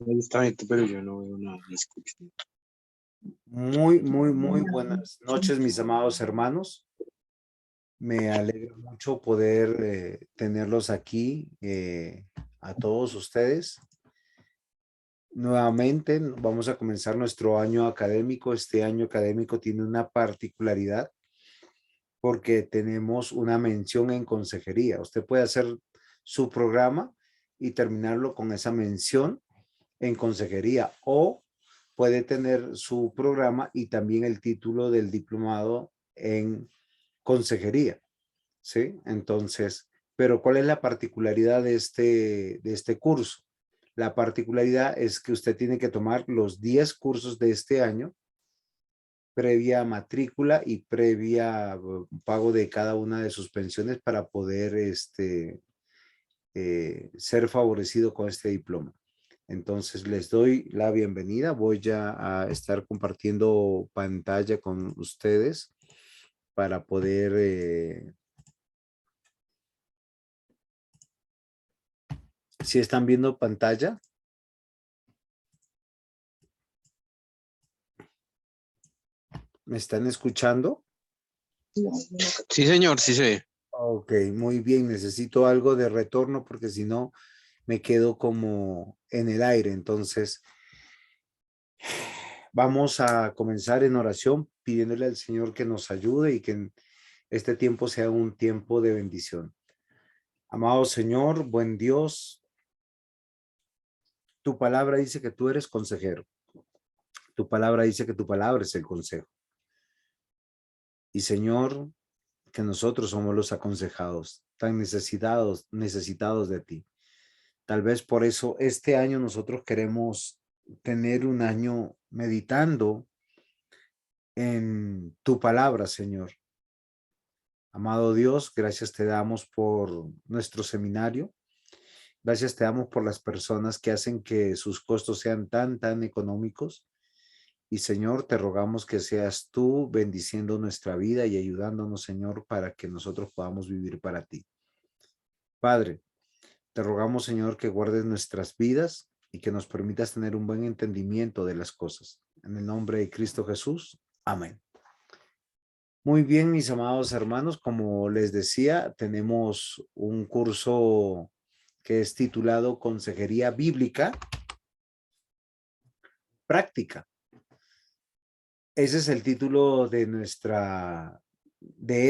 Honestamente, pero yo no veo nada, ni escucho. Muy buenas noches, mis amados hermanos. Me alegra mucho poder tenerlos aquí, a todos ustedes. Nuevamente vamos a comenzar nuestro año académico. Este año académico tiene una particularidad porque tenemos una mención en consejería. Usted puede hacer su programa y terminarlo con esa mención en consejería, o puede tener su programa y también el título del diplomado en consejería, ¿sí? Entonces, pero ¿cuál es la particularidad de este curso? La particularidad es que usted tiene que tomar los 10 cursos de este año, previa matrícula y previa pago de cada una de sus pensiones para poder ser favorecido con este diploma. Entonces les doy la bienvenida. Voy ya a estar compartiendo pantalla con ustedes para poder si están viendo pantalla. ¿Me están escuchando? Sí, señor, sí se ve. Ok, muy bien. Necesito algo de retorno porque si no me quedo como en el aire. Entonces, vamos a comenzar en oración pidiéndole al Señor que nos ayude y que este tiempo sea un tiempo de bendición. Amado Señor, buen Dios, tu palabra dice que tú eres consejero. Tu palabra dice que tu palabra es el consejo. Y Señor, que nosotros somos los aconsejados, tan necesitados de ti. Tal vez por eso este año nosotros queremos tener un año meditando en tu palabra, Señor. Amado Dios, gracias te damos por nuestro seminario. Gracias te damos por las personas que hacen que sus costos sean tan económicos. Y Señor, te rogamos que seas tú bendiciendo nuestra vida y ayudándonos, Señor, para que nosotros podamos vivir para ti. Padre, te rogamos, Señor, que guardes nuestras vidas y que nos permitas tener un buen entendimiento de las cosas. En el nombre de Cristo Jesús. Amén. Muy bien, mis amados hermanos, como les decía, tenemos un curso que es titulado Consejería Bíblica Práctica. Ese es el título de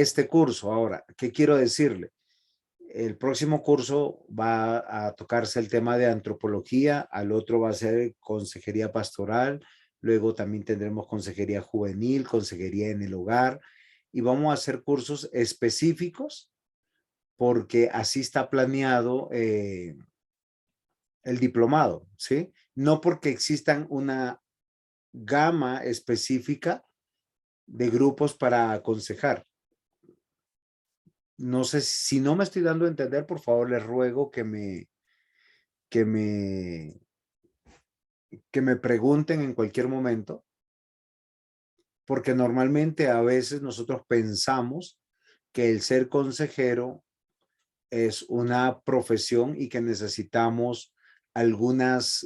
este curso. Ahora, ¿qué quiero decirle? El próximo curso va a tocarse el tema de antropología, al otro va a ser consejería pastoral, luego también tendremos consejería juvenil, consejería en el hogar, y vamos a hacer cursos específicos porque así está planeado el diplomado, ¿sí? No porque existan una gama específica de grupos para aconsejar. No sé si no me estoy dando a entender, por favor, les ruego que me, que me pregunten en cualquier momento, porque normalmente a veces nosotros pensamos que el ser consejero es una profesión y que necesitamos algunas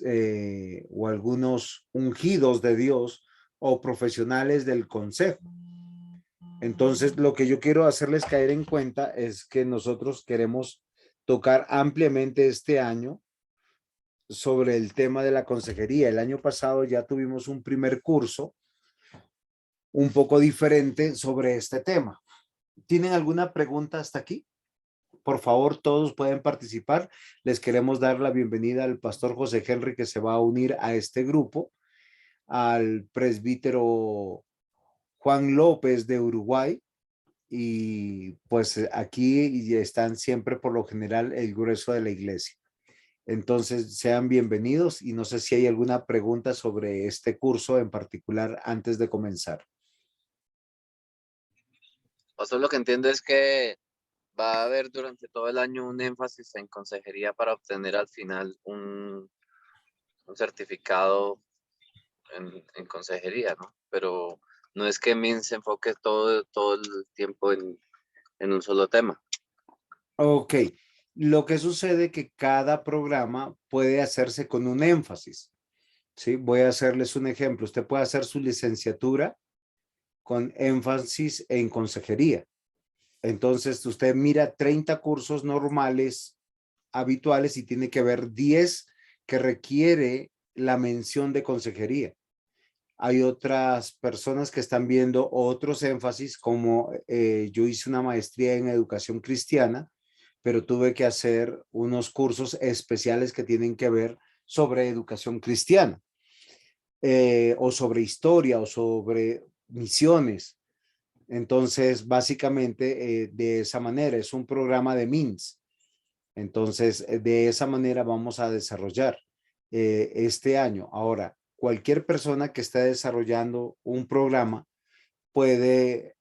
o algunos ungidos de Dios o profesionales del consejo. Entonces, lo que yo quiero hacerles caer en cuenta es que nosotros queremos tocar ampliamente este año sobre el tema de la consejería. El año pasado ya tuvimos un primer curso un poco diferente sobre este tema. ¿Tienen alguna pregunta hasta aquí? Por favor, todos pueden participar. Les queremos dar la bienvenida al pastor José Henry que se va a unir a este grupo, al presbítero Juan López de Uruguay, y pues aquí están siempre por lo general el grueso de la iglesia. Entonces, sean bienvenidos y no sé si hay alguna pregunta sobre este curso en particular antes de comenzar. Pastor, lo que entiendo es que va a haber durante todo el año un énfasis en consejería para obtener al final un certificado en consejería, ¿no? Pero no es que MIN se enfoque todo el tiempo en un solo tema. Ok, lo que sucede es que cada programa puede hacerse con un énfasis. ¿sí? Voy a hacerles un ejemplo. Usted puede hacer su licenciatura con énfasis en consejería. Entonces, usted mira 30 cursos normales, habituales, y tiene que ver 10 que requiere la mención de consejería. Hay otras personas que están viendo otros énfasis, como yo hice una maestría en educación cristiana, pero tuve que hacer unos cursos especiales que tienen que ver sobre educación cristiana, o sobre historia, o sobre misiones. Entonces, básicamente, de esa manera, es un programa de MINS. Entonces, de esa manera vamos a desarrollar este año. Ahora, cualquier persona que esté desarrollando un programa puede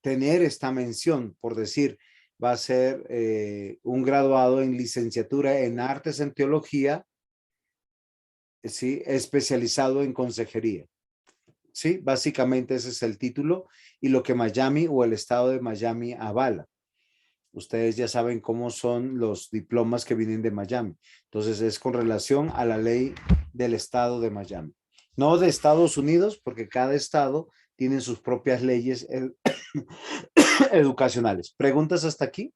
tener esta mención, por decir, va a ser un graduado en licenciatura en artes en teología, ¿sí? Especializado en consejería. Sí, básicamente ese es el título y lo que Miami o el estado de Miami avala. Ustedes ya saben cómo son los diplomas que vienen de Miami. Entonces es con relación a la ley del estado de Miami. No de Estados Unidos, porque cada estado tiene sus propias leyes educacionales. ¿Preguntas hasta aquí?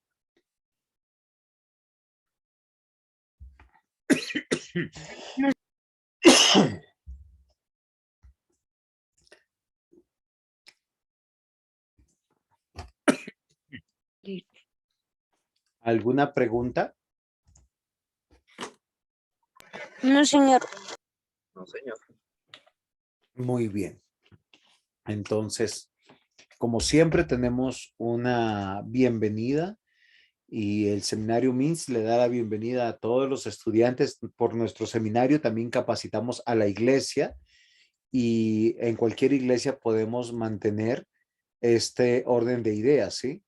¿Alguna pregunta? No, señor. No, señor. Muy bien. Entonces, como siempre, tenemos una bienvenida y el seminario MINS le da la bienvenida a todos los estudiantes. Por nuestro seminario también capacitamos a la iglesia y en cualquier iglesia podemos mantener este orden de ideas, ¿sí?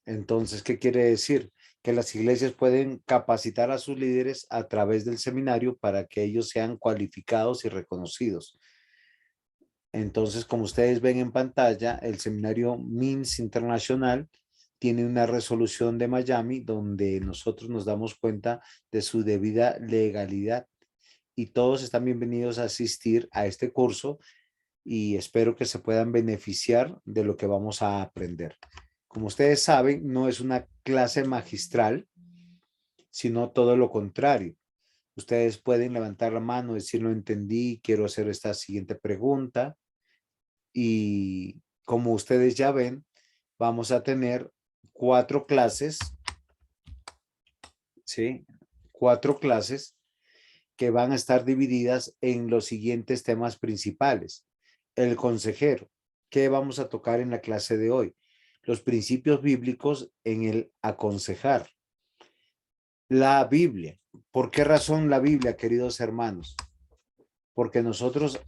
Entonces, ¿qué quiere decir? Que las iglesias pueden capacitar a sus líderes a través del seminario para que ellos sean cualificados y reconocidos. Entonces, como ustedes ven en pantalla, el seminario MINS Internacional tiene una resolución de Miami donde nosotros nos damos cuenta de su debida legalidad y todos están bienvenidos a asistir a este curso y espero que se puedan beneficiar de lo que vamos a aprender. Como ustedes saben, no es una clase magistral, sino todo lo contrario. Ustedes pueden levantar la mano, decir no entendí, quiero hacer esta siguiente pregunta. Y como ustedes ya ven, vamos a tener 4 clases, ¿sí? 4 clases que van a estar divididas en los siguientes temas principales. El consejero, ¿qué vamos a tocar en la clase de hoy? Los principios bíblicos en el aconsejar. La Biblia. ¿Por qué razón la Biblia, queridos hermanos? Porque nosotros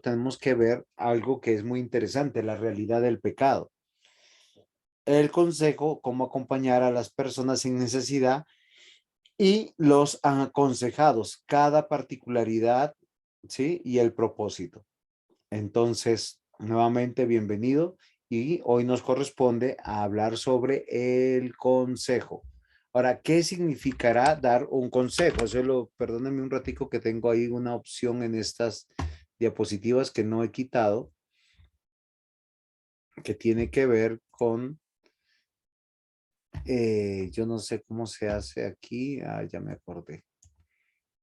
tenemos que ver algo que es muy interesante, la realidad del pecado. El consejo, cómo acompañar a las personas sin necesidad y los aconsejados, cada particularidad, ¿sí? Y el propósito. Entonces, nuevamente, bienvenido y hoy nos corresponde a hablar sobre el consejo. Ahora, ¿qué significará dar un consejo? Perdónenme un ratico que tengo ahí una opción en estas diapositivas que no he quitado, que tiene que ver con, yo no sé cómo se hace aquí, ya me acordé.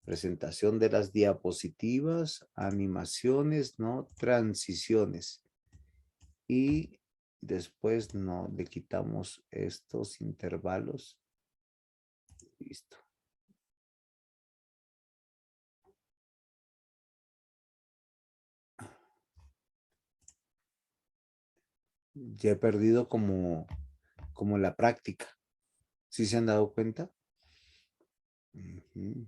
Presentación de las diapositivas, animaciones, ¿no? Transiciones. Y después no, le quitamos estos intervalos. Listo. Ya he perdido como la práctica. ¿Sí se han dado cuenta? Ujú.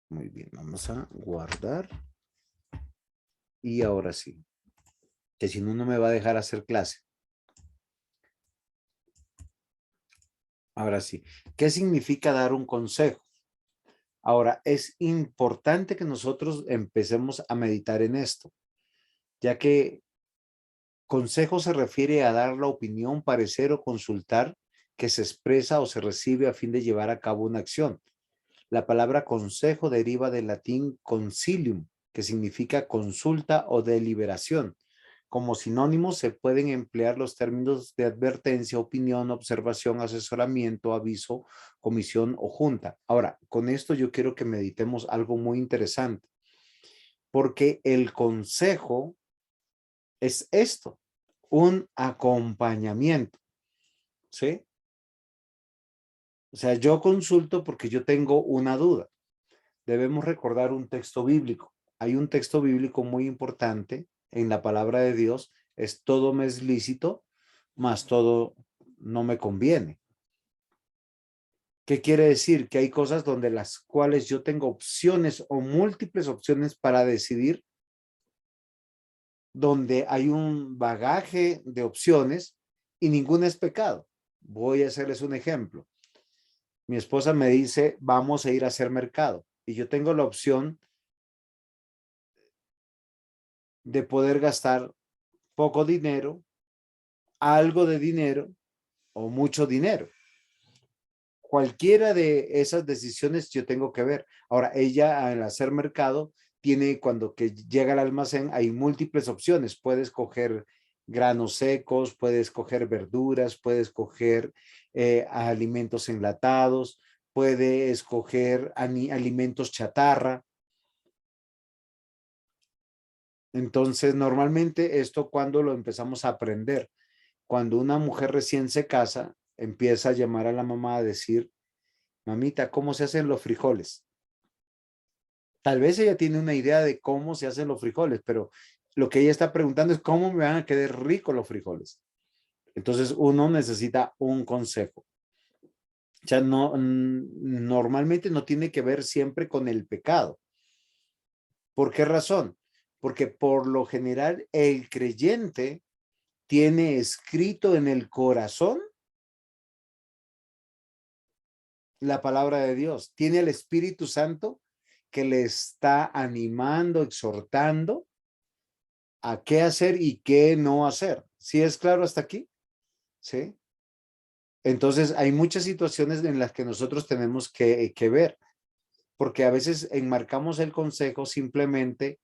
Muy bien, vamos a guardar. Y ahora sí, que si no, no me va a dejar hacer clase. Ahora sí, ¿qué significa dar un consejo? Ahora, es importante que nosotros empecemos a meditar en esto, ya que consejo se refiere a dar la opinión, parecer o consultar que se expresa o se recibe a fin de llevar a cabo una acción. La palabra consejo deriva del latín concilium, que significa consulta o deliberación. Como sinónimos se pueden emplear los términos de advertencia, opinión, observación, asesoramiento, aviso, comisión o junta. Ahora, con esto yo quiero que meditemos algo muy interesante, porque el consejo es esto, un acompañamiento, ¿sí? O sea, yo consulto porque yo tengo una duda. Debemos recordar un texto bíblico. Hay un texto bíblico muy importante en la palabra de Dios, es todo me es lícito, mas todo no me conviene. ¿Qué quiere decir? Que hay cosas donde las cuales yo tengo opciones o múltiples opciones para decidir, donde hay un bagaje de opciones y ninguna es pecado. Voy a hacerles un ejemplo. Mi esposa me dice, vamos a ir a hacer mercado y yo tengo la opción de poder gastar poco dinero, algo de dinero o mucho dinero. Cualquiera de esas decisiones yo tengo que ver. Ahora, ella al hacer mercado tiene, cuando que llega al almacén, hay múltiples opciones. Puedes coger granos secos, puedes coger verduras, puedes coger alimentos enlatados, puede escoger alimentos chatarra. Entonces, normalmente esto cuando lo empezamos a aprender, cuando una mujer recién se casa, empieza a llamar a la mamá a decir, mamita, ¿cómo se hacen los frijoles? Tal vez ella tiene una idea de cómo se hacen los frijoles, pero lo que ella está preguntando es cómo me van a quedar ricos los frijoles. Entonces uno necesita un consejo. O sea, no, normalmente no tiene que ver siempre con el pecado. ¿Por qué razón? Porque por lo general el creyente tiene escrito en el corazón la palabra de Dios. Tiene el Espíritu Santo que le está animando, exhortando a qué hacer y qué no hacer. ¿Sí es claro hasta aquí? ¿Sí? Entonces hay muchas situaciones en las que nosotros tenemos que ver, porque a veces enmarcamos el consejo simplemente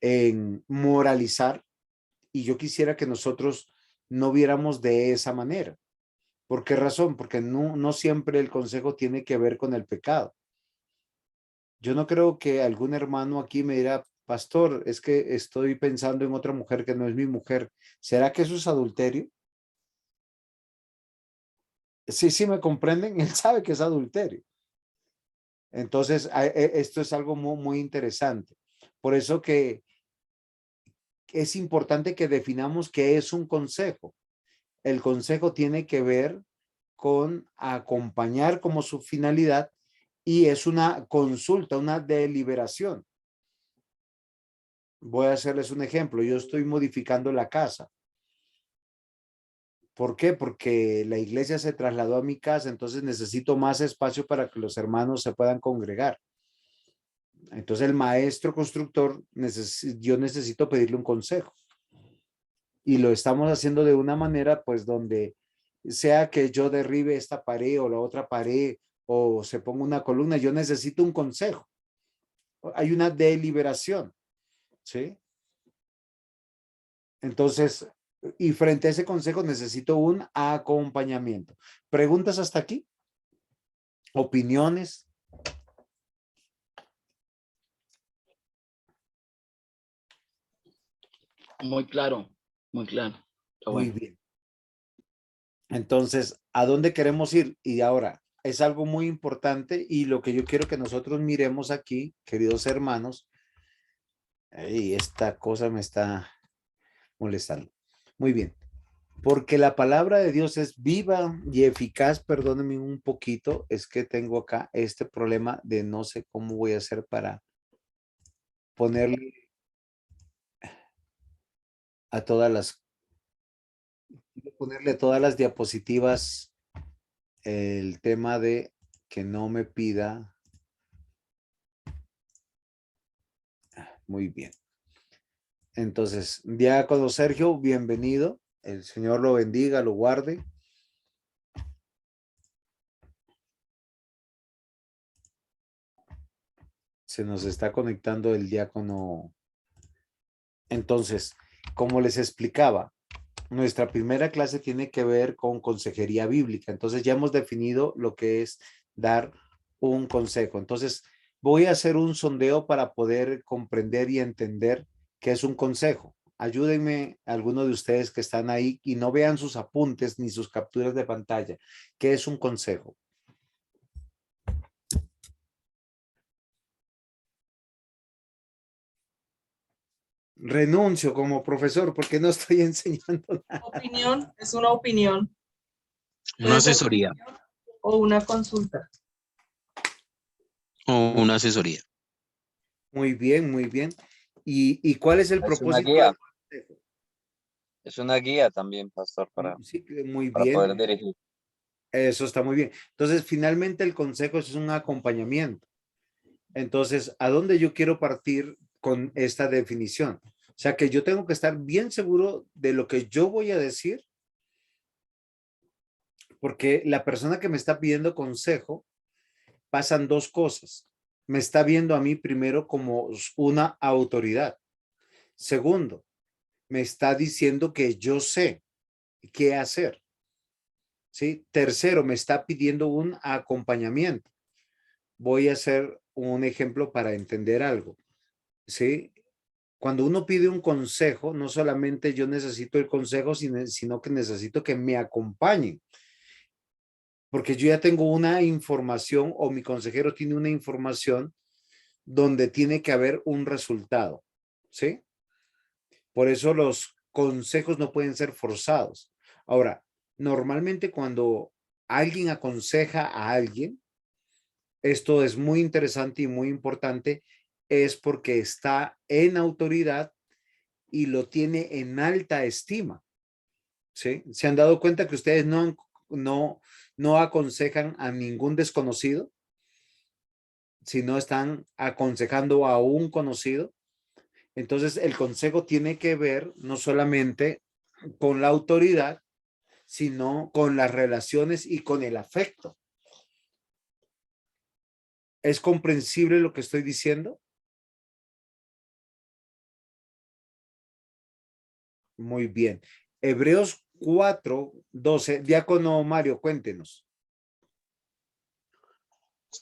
en moralizar y yo quisiera que nosotros no viéramos de esa manera. ¿Por qué razón? Porque no siempre el consejo tiene que ver con el pecado. Yo no creo que algún hermano aquí me dirá, pastor, es que estoy pensando en otra mujer que no es mi mujer. ¿Será que eso es adulterio? Sí, me comprenden. Él sabe que es adulterio. Entonces, esto es algo muy interesante. Por eso que es importante que definamos qué es un consejo. El consejo tiene que ver con acompañar como su finalidad y es una consulta, una deliberación. Voy a hacerles un ejemplo. Yo estoy modificando la casa. ¿Por qué? Porque la iglesia se trasladó a mi casa, entonces necesito más espacio para que los hermanos se puedan congregar. Entonces el maestro constructor, yo necesito pedirle un consejo. Y lo estamos haciendo de una manera, pues, donde sea que yo derribe esta pared o la otra pared o se ponga una columna, yo necesito un consejo. Hay una deliberación, ¿sí? Entonces, y frente a ese consejo necesito un acompañamiento. ¿Preguntas hasta aquí? ¿Opiniones? Muy claro, muy claro. Está Muy bueno. bien. Entonces, ¿a dónde queremos ir? Y ahora, es algo muy importante y lo que yo quiero que nosotros miremos aquí, queridos hermanos, y esta cosa me está molestando. Muy bien. Porque la palabra de Dios es viva y eficaz. Perdónenme un poquito, es que tengo acá este problema de no sé cómo voy a hacer para ponerle a todas las diapositivas el tema de que no me pida. Muy bien. Entonces, diácono Sergio, bienvenido. El Señor lo bendiga, lo guarde. Se nos está conectando el diácono. Entonces, como les explicaba, nuestra primera clase tiene que ver con consejería bíblica. Entonces ya hemos definido lo que es dar un consejo. Entonces voy a hacer un sondeo para poder comprender y entender qué es un consejo. Ayúdenme algunos de ustedes que están ahí y no vean sus apuntes ni sus capturas de pantalla. ¿Qué es un consejo? Renuncio como profesor porque no estoy enseñando nada. Opinión es una opinión. Una Puede ser asesoría opinión o una consulta. o una asesoría. Muy bien, muy bien. ¿Y cuál es el Es una propósito guía. del consejo? Es una guía también, pastor, Sí, muy para bien. poder dirigir. Eso está muy bien. Entonces, finalmente el consejo es un acompañamiento. Entonces, ¿a dónde yo quiero partir con esta definición? O sea, que yo tengo que estar bien seguro de lo que yo voy a decir, porque la persona que me está pidiendo consejo, pasan dos cosas. Me está viendo a mí primero como una autoridad. Segundo, me está diciendo que yo sé qué hacer. ¿Sí? Tercero, me está pidiendo un acompañamiento. Voy a hacer un ejemplo para entender algo. ¿Sí? Cuando uno pide un consejo, no solamente yo necesito el consejo, sino que necesito que me acompañen, porque yo ya tengo una información o mi consejero tiene una información donde tiene que haber un resultado, ¿sí? Por eso los consejos no pueden ser forzados. Ahora, normalmente cuando alguien aconseja a alguien, esto es muy interesante y muy importante, es porque está en autoridad y lo tiene en alta estima, ¿sí? ¿Se han dado cuenta que ustedes no aconsejan a ningún desconocido, sino están aconsejando a un conocido? Entonces, el consejo tiene que ver no solamente con la autoridad, sino con las relaciones y con el afecto. ¿Es comprensible lo que estoy diciendo? Muy bien. Hebreos 4:12. Diácono Mario, cuéntenos.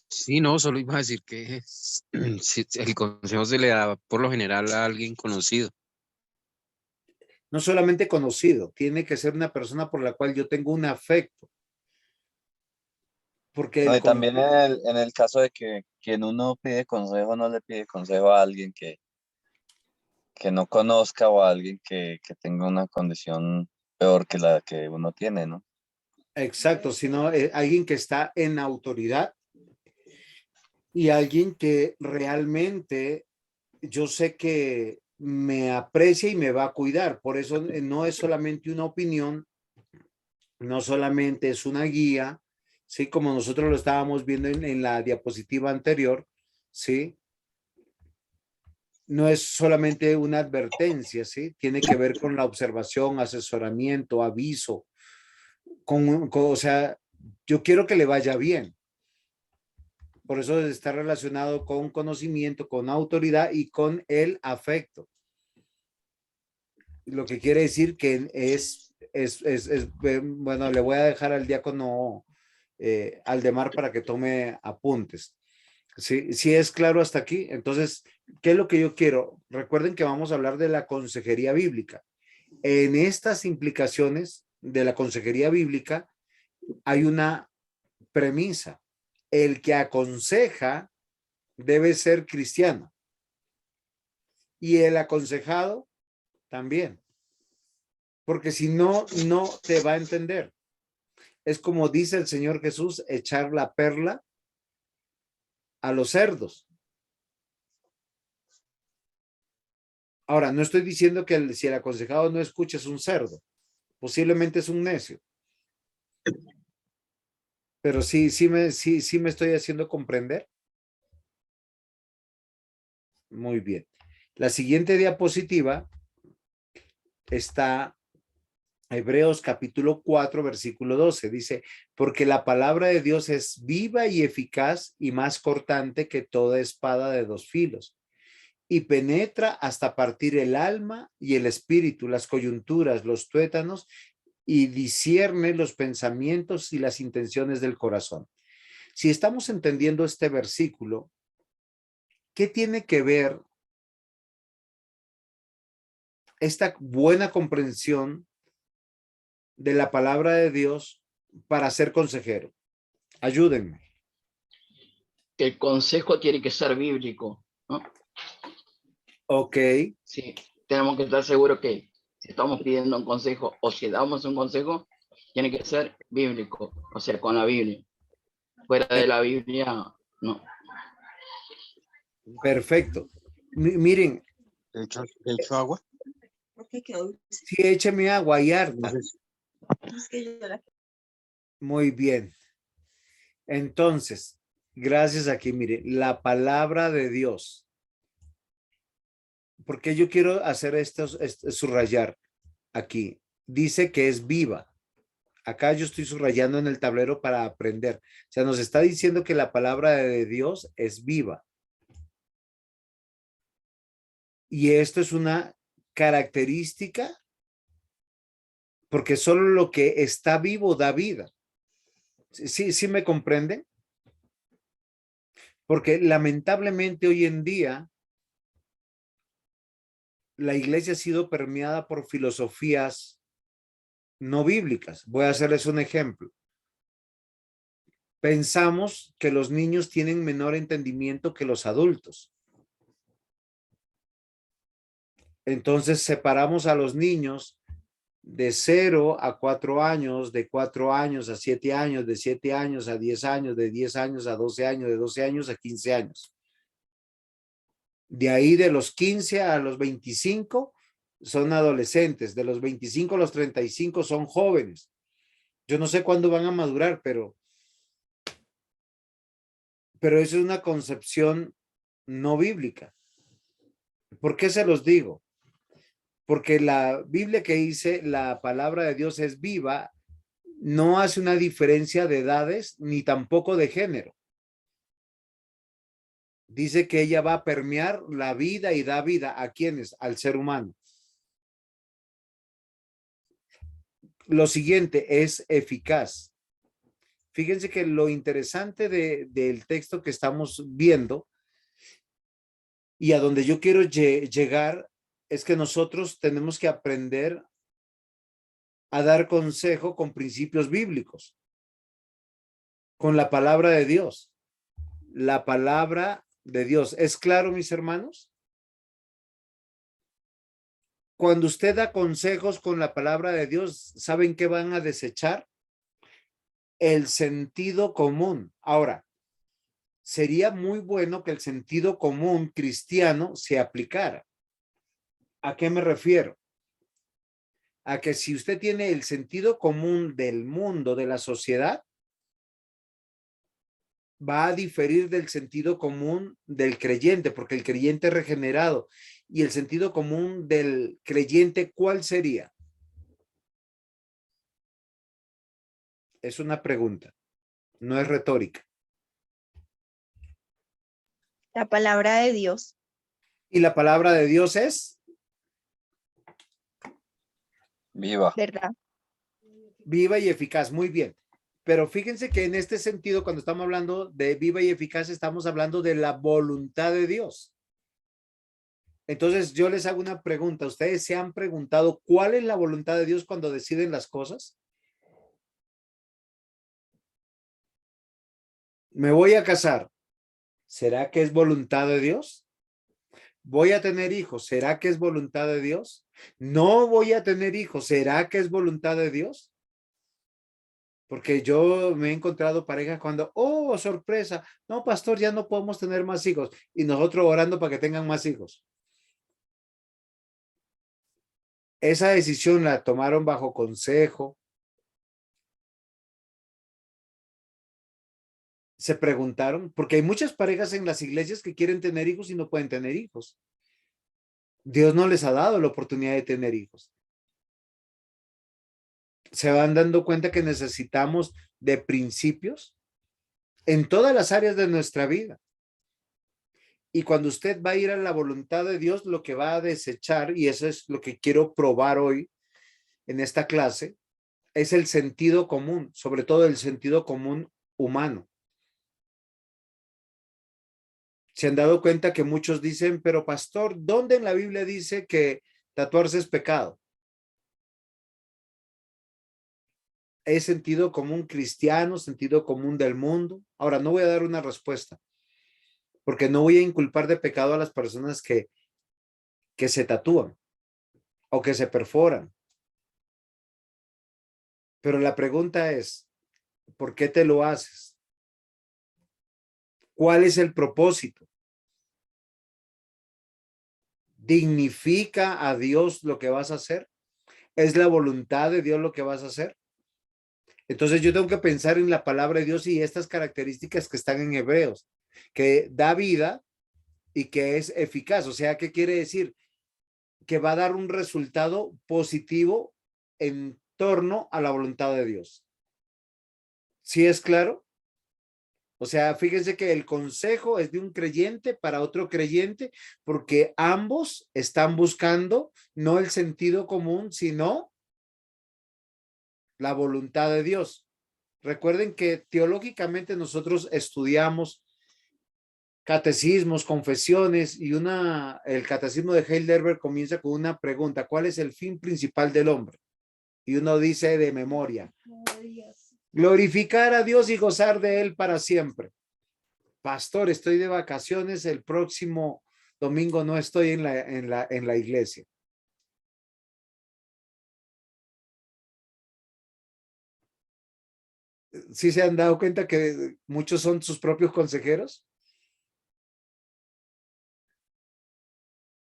Sí, no, solo iba a decir que si el consejo se le da por lo general a alguien conocido. No solamente conocido, tiene que ser una persona por la cual yo tengo un afecto. Porque No, y también en el caso de que quien uno pide consejo, no le pide consejo a alguien que no conozca o a alguien que tenga una condición peor que la que uno tiene, ¿no? exacto, sino alguien que está en autoridad y alguien que realmente yo sé que me aprecia y me va a cuidar. Por eso no es solamente una opinión, no solamente es una guía, ¿sí? Como nosotros lo estábamos viendo en la diapositiva anterior, ¿sí? No es solamente una advertencia, ¿sí? Tiene que ver con la observación, asesoramiento, aviso, o sea, yo quiero que le vaya bien. Por eso está relacionado con conocimiento, con autoridad y con el afecto. Lo que quiere decir que bueno, le voy a dejar al diácono Aldemar para que tome apuntes. Sí es claro hasta aquí. Entonces, ¿qué es lo que yo quiero? Recuerden que vamos a hablar de la consejería bíblica. En estas implicaciones de la consejería bíblica hay una premisa. El que aconseja debe ser cristiano y el aconsejado también, porque si no, no te va a entender. Es como dice el Señor Jesús, echar la perla a los cerdos. Ahora, no estoy diciendo que si el aconsejado no escucha es un cerdo, posiblemente es un necio, pero sí me estoy haciendo comprender. Muy bien. La siguiente diapositiva está Hebreos capítulo 4, versículo 12. Dice, porque la palabra de Dios es viva y eficaz y más cortante que toda espada de dos filos y penetra hasta partir el alma y el espíritu, las coyunturas, los tuétanos y discierne los pensamientos y las intenciones del corazón. Si estamos entendiendo este versículo, ¿qué tiene que ver esta buena comprensión de la palabra de Dios para ser consejero? Ayúdenme. Que el consejo tiene que ser bíblico, ¿no? Ok, Sí, tenemos que estar seguros que si estamos pidiendo un consejo o si damos un consejo, tiene que ser bíblico, o sea, con la Biblia. Fuera de la Biblia, no. perfecto. Miren, De hecho agua. sí, écheme agua y harta. Entonces, Muy bien. Entonces, gracias aquí, mire, la palabra de Dios. Porque yo quiero hacer esto, subrayar aquí. Dice que es viva. Acá yo estoy subrayando en el tablero para aprender. O sea, nos está diciendo que la palabra de Dios es viva. Y esto es una característica porque solo lo que está vivo da vida. ¿Sí me comprenden? Porque lamentablemente hoy en día la iglesia ha sido permeada por filosofías no bíblicas. Voy a hacerles un ejemplo. Pensamos que los niños tienen menor entendimiento que los adultos. Entonces separamos a los niños de 0 a 4 años, de 4 años a 7 años, de 7 años a 10 años, de 10 años a 12 años, de 12 años a 15 años. De ahí de los 15 a los 25 son adolescentes, de los 25 a los 35 son jóvenes. Yo no sé cuándo van a madurar, pero eso es una concepción no bíblica. ¿Por qué se los digo? Porque la Biblia que dice la palabra de Dios es viva, no hace una diferencia de edades ni tampoco de género. Dice que ella va a permear la vida y da vida a quienes, al ser humano. Lo siguiente es eficaz. Fíjense que lo interesante del texto que estamos viendo y a donde yo quiero llegar es que nosotros tenemos que aprender a dar consejo con principios bíblicos, con la palabra de Dios. La palabra de Dios. ¿Es claro, mis hermanos? Cuando usted da consejos con la palabra de Dios, ¿saben qué van a desechar? El sentido común. Ahora, sería muy bueno que el sentido común cristiano se aplicara. ¿A qué me refiero? A que si usted tiene el sentido común del mundo, de la sociedad, va a diferir del sentido común del creyente, porque el creyente es regenerado. Y el sentido común del creyente, ¿cuál sería? Es una pregunta, no es retórica. La palabra de Dios. Y la palabra de Dios es Viva. ¿Verdad? viva y eficaz. Muy bien. Pero fíjense que en este sentido, cuando estamos hablando de viva y eficaz, estamos hablando de la voluntad de Dios. Entonces, yo les hago una pregunta. ¿Ustedes se han preguntado cuál es la voluntad de Dios cuando deciden las cosas? Me voy a casar. ¿Será que es voluntad de Dios? ¿Voy a tener hijos? ¿Será que es voluntad de Dios? ¿No voy a tener hijos? ¿Será que es voluntad de Dios? Porque yo me he encontrado parejas cuando, oh, sorpresa, no, pastor, ya no podemos tener más hijos. Y nosotros orando para que tengan más hijos. Esa decisión la tomaron bajo consejo. Se preguntaron, porque hay muchas parejas en las iglesias que quieren tener hijos y no pueden tener hijos. Dios no les ha dado la oportunidad de tener hijos. se van dando cuenta que necesitamos de principios en todas las áreas de nuestra vida. Y cuando usted va a ir a la voluntad de Dios, lo que va a desechar, y eso es lo que quiero probar hoy en esta clase, es el sentido común, sobre todo el sentido común humano. Se han dado cuenta que muchos dicen, pero pastor, ¿dónde en la Biblia dice que tatuarse es pecado? ¿Es sentido común cristiano, sentido común del mundo? Ahora, no voy a dar una respuesta, porque no voy a inculpar de pecado a las personas que se tatúan o que se perforan. Pero la pregunta es, ¿por qué te lo haces? ¿Cuál es el propósito? ¿Dignifica a Dios lo que vas a hacer? ¿Es la voluntad de Dios lo que vas a hacer? Entonces yo tengo que pensar en la palabra de Dios y estas características que están en Hebreos, que da vida y que es eficaz. O sea, ¿qué quiere decir? Que va a dar un resultado positivo en torno a la voluntad de Dios. ¿Sí es claro? O sea, fíjense que el consejo es de un creyente para otro creyente, porque ambos están buscando no el sentido común, sino la voluntad de Dios. Recuerden que teológicamente nosotros estudiamos catecismos, confesiones, y el catecismo de Heidelberg comienza con una pregunta: ¿cuál es el fin principal del hombre? Y uno dice de memoria: glorificar a Dios y gozar de él para siempre. Pastor, estoy de vacaciones, el próximo domingo no estoy en la iglesia. ¿Sí se han dado cuenta que muchos son sus propios consejeros?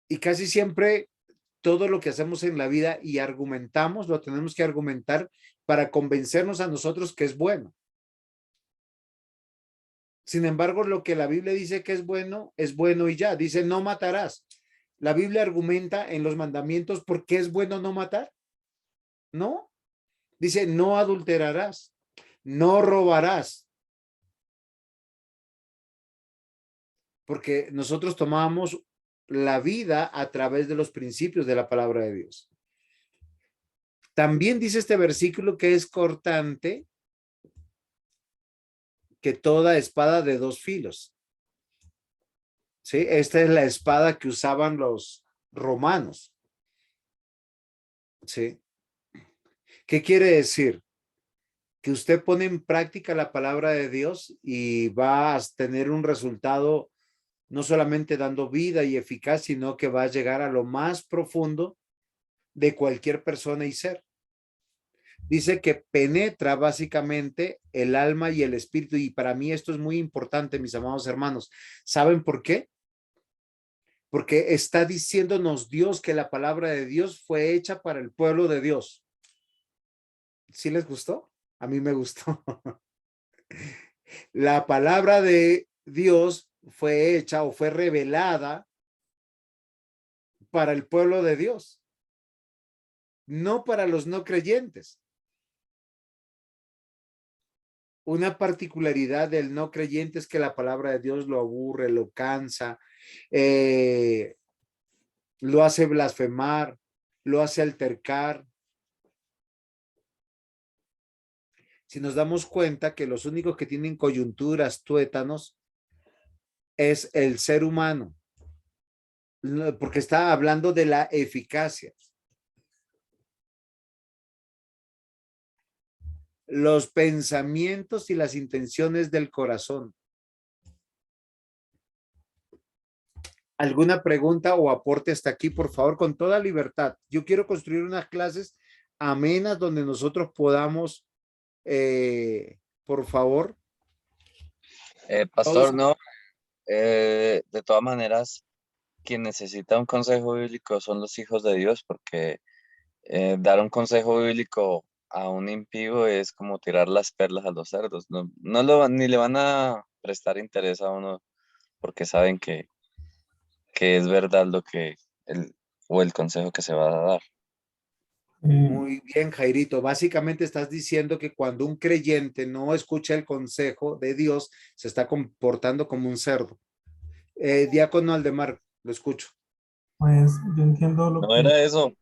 Y casi siempre todo lo que hacemos en la vida y argumentamos, lo tenemos que argumentar para convencernos a nosotros que es bueno. Sin embargo, lo que la Biblia dice que es bueno y ya. Dice, no matarás. La Biblia argumenta en los mandamientos por qué es bueno no matar. ¿No? Dice, no adulterarás, no robarás. Porque nosotros tomamos la vida a través de los principios de la palabra de Dios. También dice este versículo que es cortante que toda espada de dos filos. ¿Sí? Esta es la espada que usaban los romanos. ¿Sí? ¿Qué quiere decir? Que usted pone en práctica la palabra de Dios y va a tener un resultado no solamente dando vida y eficaz, sino que va a llegar a lo más profundo de cualquier persona y ser. Dice que penetra básicamente el alma y el espíritu, y para mí esto es muy importante, mis amados hermanos. ¿Saben por qué? Porque está diciéndonos Dios que la palabra de Dios fue hecha para el pueblo de Dios. ¿Sí les gustó? A mí me gustó. La palabra de Dios fue hecha o fue revelada para el pueblo de Dios, no para los no creyentes. Una particularidad del no creyente es que la palabra de Dios lo aburre, lo cansa, lo hace blasfemar, lo hace altercar. Si nos damos cuenta que los únicos que tienen coyunturas, tuétanos, es el ser humano, porque está hablando de la eficacia. Los pensamientos y las intenciones del corazón. ¿Alguna pregunta o aporte hasta aquí, por favor, con toda libertad? Yo quiero construir unas clases amenas donde nosotros podamos, por favor. Pastor, no, de todas maneras, quien necesita un consejo bíblico son los hijos de Dios, porque dar un consejo bíblico a un impío es como tirar las perlas a los cerdos. No, ni le van a prestar interés a uno porque saben que es verdad lo que el consejo que se va a dar. Muy bien, Jairito. Básicamente estás diciendo que cuando un creyente no escucha el consejo de Dios, se está comportando como un cerdo. Diácono Aldemar, lo escucho. Pues yo entiendo lo No que, era eso.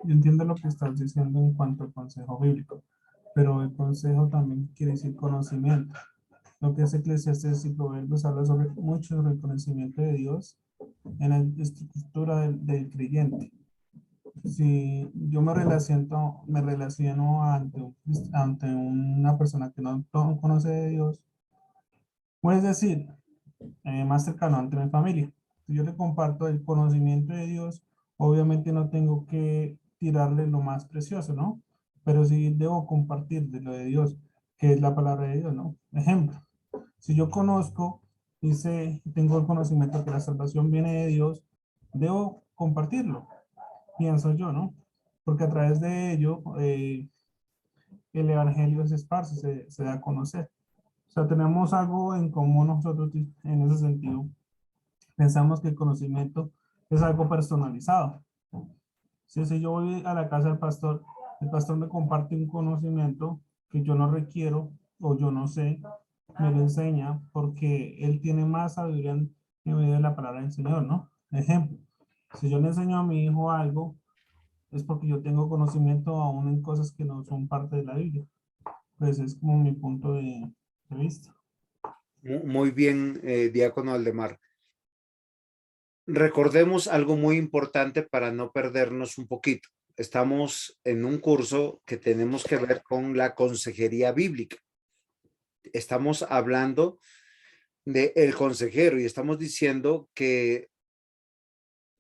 yo entiendo lo que estás diciendo en cuanto al consejo bíblico, pero el consejo también quiere decir conocimiento. Lo que es Eclesiastes y Proverbios habla sobre mucho sobre el conocimiento de Dios en la estructura del creyente. Si yo me relaciono ante una persona que no conoce de Dios, puedes decir, más cercano ante mi familia. Si yo le comparto el conocimiento de Dios, obviamente no tengo que tirarle lo más precioso, ¿no? Pero sí debo compartir de lo de Dios, que es la palabra de Dios, ¿no? Ejemplo, si yo conozco y sé, tengo el conocimiento que la salvación viene de Dios, debo compartirlo, pienso yo, ¿no? Porque a través de ello, el evangelio se esparce, se da a conocer. O sea, tenemos algo en común nosotros en ese sentido. Pensamos que el conocimiento es algo personalizado. Si yo voy a la casa del pastor, el pastor me comparte un conocimiento que yo no requiero o yo no sé, me lo enseña porque él tiene más sabiduría en medio de la palabra del Señor, ¿no? Ejemplo, si yo le enseño a mi hijo algo, es porque yo tengo conocimiento aún en cosas que no son parte de la Biblia. Pues es como mi punto de vista. Muy bien, Diácono Aldemar. Recordemos algo muy importante para no perdernos un poquito. Estamos en un curso que tenemos que ver con la consejería bíblica. Estamos hablando del consejero y estamos diciendo que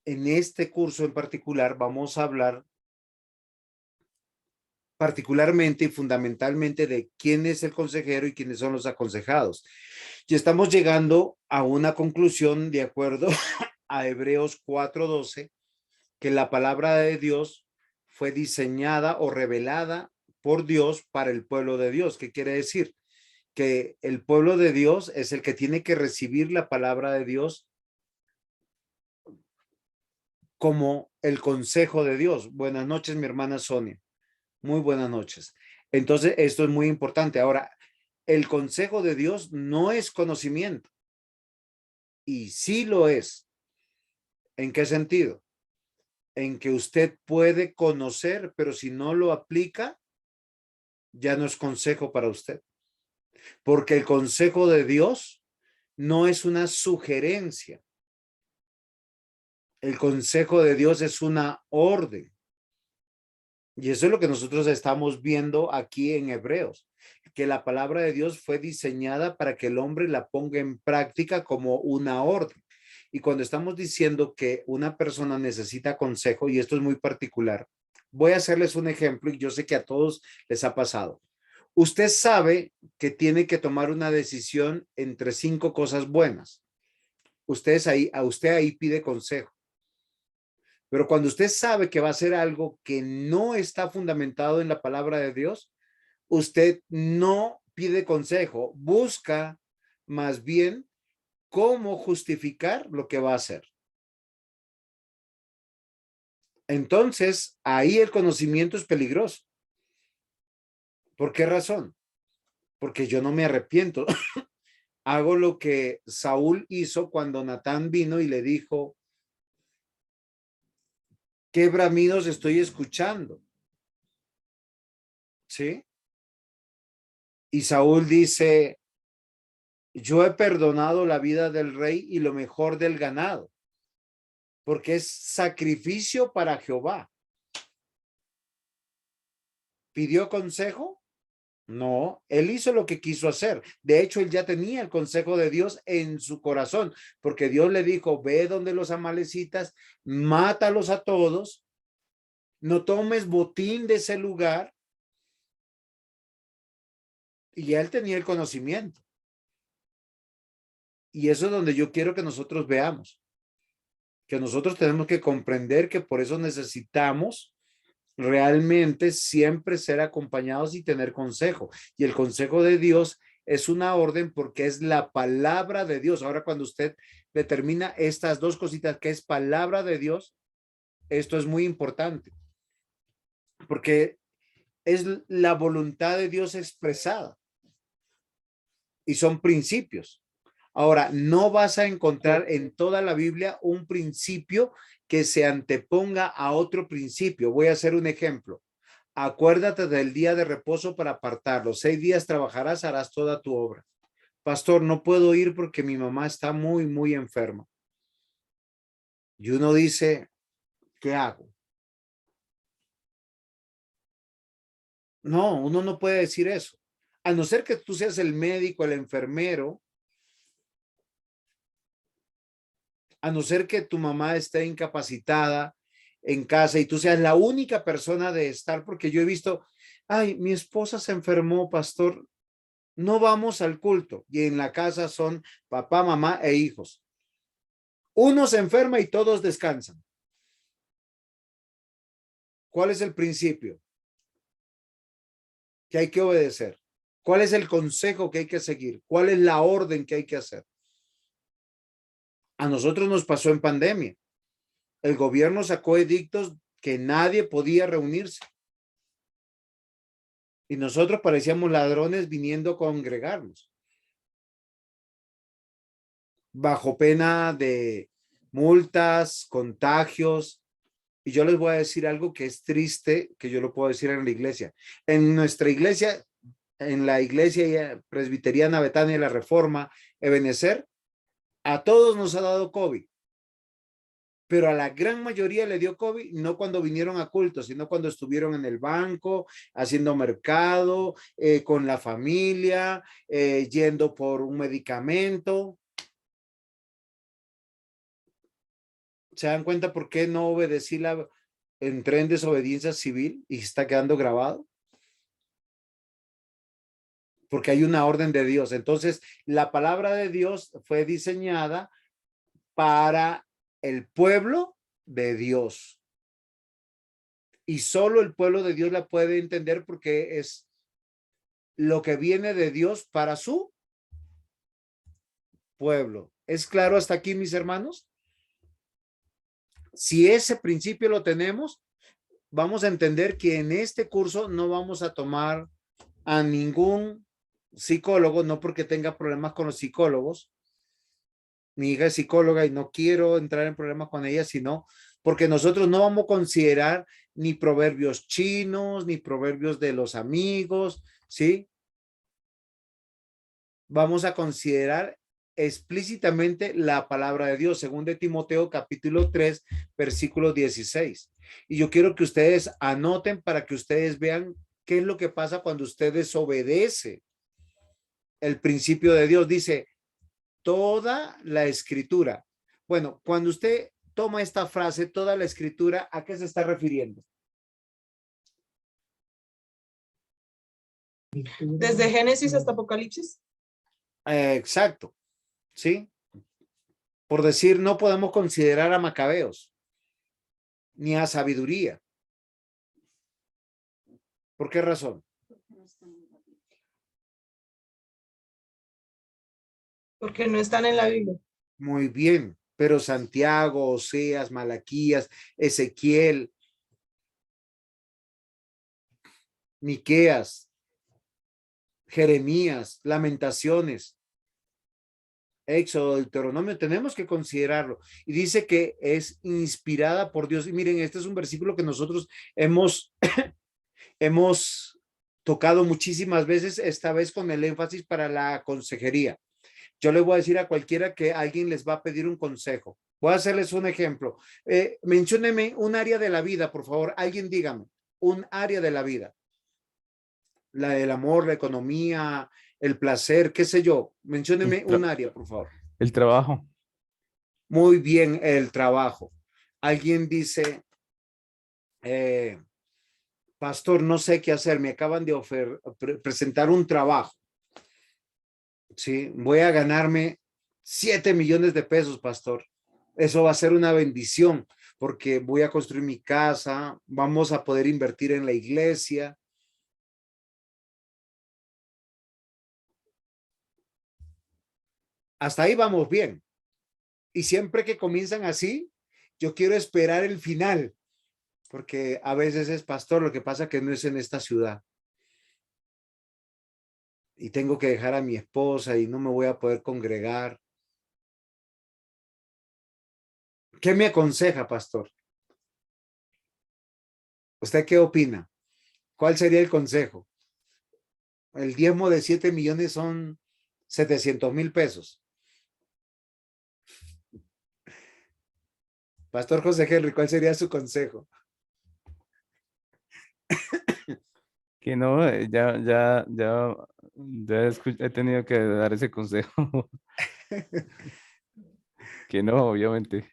en este curso en particular vamos a hablar particularmente y fundamentalmente de quién es el consejero y quiénes son los aconsejados. Y estamos llegando a una conclusión de acuerdo a Hebreos 4:12, que la palabra de Dios fue diseñada o revelada por Dios para el pueblo de Dios. ¿Qué quiere decir? Que el pueblo de Dios es el que tiene que recibir la palabra de Dios como el consejo de Dios. Buenas noches, mi hermana Sonia. Muy buenas noches. Entonces, esto es muy importante. Ahora, el consejo de Dios no es conocimiento. Y sí lo es. ¿En qué sentido? En que usted puede conocer, pero si no lo aplica, ya no es consejo para usted. Porque el consejo de Dios no es una sugerencia. El consejo de Dios es una orden. Y eso es lo que nosotros estamos viendo aquí en Hebreos, que la palabra de Dios fue diseñada para que el hombre la ponga en práctica como una orden. Y cuando estamos diciendo que una persona necesita consejo, y esto es muy particular, voy a hacerles un ejemplo y yo sé que a todos les ha pasado. Usted sabe que tiene que tomar una decisión entre 5 cosas buenas. Usted ahí pide consejo. Pero cuando usted sabe que va a hacer algo que no está fundamentado en la palabra de Dios, usted no pide consejo, busca más bien cómo justificar lo que va a hacer. Entonces, ahí el conocimiento es peligroso. ¿Por qué razón? Porque yo no me arrepiento. Hago lo que Saúl hizo cuando Natán vino y le dijo, ¿qué bramidos estoy escuchando? ¿Sí? Y Saúl dice, yo he perdonado la vida del rey y lo mejor del ganado, porque es sacrificio para Jehová. ¿Pidió consejo? No, él hizo lo que quiso hacer. De hecho, él ya tenía el consejo de Dios en su corazón, porque Dios le dijo, ve donde los amalecitas, mátalos a todos, no tomes botín de ese lugar. Y él tenía el conocimiento. Y eso es donde yo quiero que nosotros veamos, que nosotros tenemos que comprender que por eso necesitamos realmente siempre ser acompañados y tener consejo. Y el consejo de Dios es una orden porque es la palabra de Dios. Ahora, cuando usted determina estas dos cositas, que es palabra de Dios, esto es muy importante, porque es la voluntad de Dios expresada y son principios. Ahora, no vas a encontrar en toda la Biblia un principio que se anteponga a otro principio. Voy a hacer un ejemplo. Acuérdate del día de reposo para apartarlo. 6 días trabajarás, harás toda tu obra. Pastor, no puedo ir porque mi mamá está muy, muy enferma. Y uno dice, ¿qué hago? No, uno no puede decir eso. A no ser que tú seas el médico, el enfermero, a no ser que tu mamá esté incapacitada en casa y tú seas la única persona de estar, porque yo he visto, ay, mi esposa se enfermó, pastor, no vamos al culto. Y en la casa son papá, mamá e hijos. Uno se enferma y todos descansan. ¿Cuál es el principio que hay que obedecer? ¿Cuál es el consejo que hay que seguir? ¿Cuál es la orden que hay que hacer? A nosotros nos pasó en pandemia. El gobierno sacó edictos que nadie podía reunirse. Y nosotros parecíamos ladrones viniendo a congregarnos. Bajo pena de multas, contagios. Y yo les voy a decir algo que es triste, que yo lo puedo decir en la iglesia. En nuestra iglesia, en la iglesia presbiteriana Betania de la Reforma, Ebenezer, a todos nos ha dado COVID. Pero a la gran mayoría le dio COVID, no cuando vinieron a culto, sino cuando estuvieron en el banco, haciendo mercado, con la familia, yendo por un medicamento. ¿Se dan cuenta por qué no obedecí entré en desobediencia civil y está quedando grabado? Porque hay una orden de Dios. Entonces, la palabra de Dios fue diseñada para el pueblo de Dios. Y solo el pueblo de Dios la puede entender porque es lo que viene de Dios para su pueblo. ¿Es claro hasta aquí, mis hermanos? Si ese principio lo tenemos, vamos a entender que en este curso no vamos a tomar a ningún psicólogo, no porque tenga problemas con los psicólogos. Mi hija es psicóloga y no quiero entrar en problemas con ella, sino porque nosotros no vamos a considerar ni proverbios chinos, ni proverbios de los amigos, ¿sí? Vamos a considerar explícitamente la palabra de Dios, según de Timoteo capítulo 3, versículo 16. Y yo quiero que ustedes anoten para que ustedes vean qué es lo que pasa cuando usted desobedece el principio de Dios. Dice, toda la escritura. Bueno, cuando usted toma esta frase, toda la escritura, ¿a qué se está refiriendo? Desde Génesis hasta Apocalipsis. Exacto, ¿sí? Por decir, no podemos considerar a Macabeos, ni a sabiduría. ¿Por qué razón? Porque no están en la Biblia. Muy bien, pero Santiago, Oseas, Malaquías, Ezequiel, Miqueas, Jeremías, Lamentaciones, Éxodo, Deuteronomio, tenemos que considerarlo. Y dice que es inspirada por Dios. Y miren, este es un versículo que nosotros hemos tocado muchísimas veces, esta vez con el énfasis para la consejería. Yo le voy a decir a cualquiera que alguien les va a pedir un consejo. Voy a hacerles un ejemplo. Mencióneme un área de la vida, por favor. Alguien dígame, un área de la vida. La del amor, la economía, el placer, qué sé yo. Mencióneme un área, por favor. El trabajo. Muy bien, el trabajo. Alguien dice, pastor, no sé qué hacer. Me acaban de presentar un trabajo. Sí, voy a ganarme 7 millones de pesos, pastor. Eso va a ser una bendición porque voy a construir mi casa, vamos a poder invertir en la iglesia. Hasta ahí vamos bien. Y siempre que comienzan así, yo quiero esperar el final. Porque a veces es pastor, lo que pasa que no es en esta ciudad. Y tengo que dejar a mi esposa y no me voy a poder congregar. ¿Qué me aconseja, pastor? ¿Usted qué opina? ¿Cuál sería el consejo? El diezmo de 7 millones son 700,000 pesos. Pastor José Henry, ¿cuál sería su consejo? Que no, he tenido que dar ese consejo. Que no, obviamente.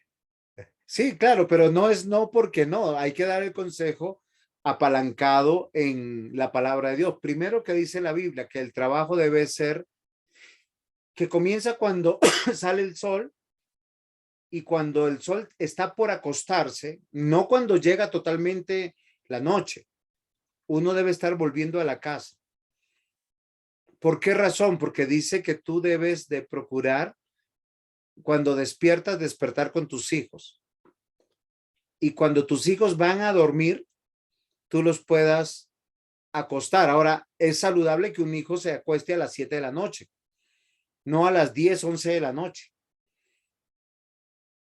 Sí, claro, pero no es no porque no. Hay que dar el consejo apalancado en la palabra de Dios. Primero que dice la Biblia, que el trabajo debe ser que comienza cuando sale el sol y cuando el sol está por acostarse, no cuando llega totalmente la noche. Uno debe estar volviendo a la casa. ¿Por qué razón? Porque dice que tú debes de procurar cuando despiertas, despertar con tus hijos. Y cuando tus hijos van a dormir, tú los puedas acostar. Ahora, es saludable que un hijo se acueste a las 7 de la noche, no a las 10, 11 de la noche.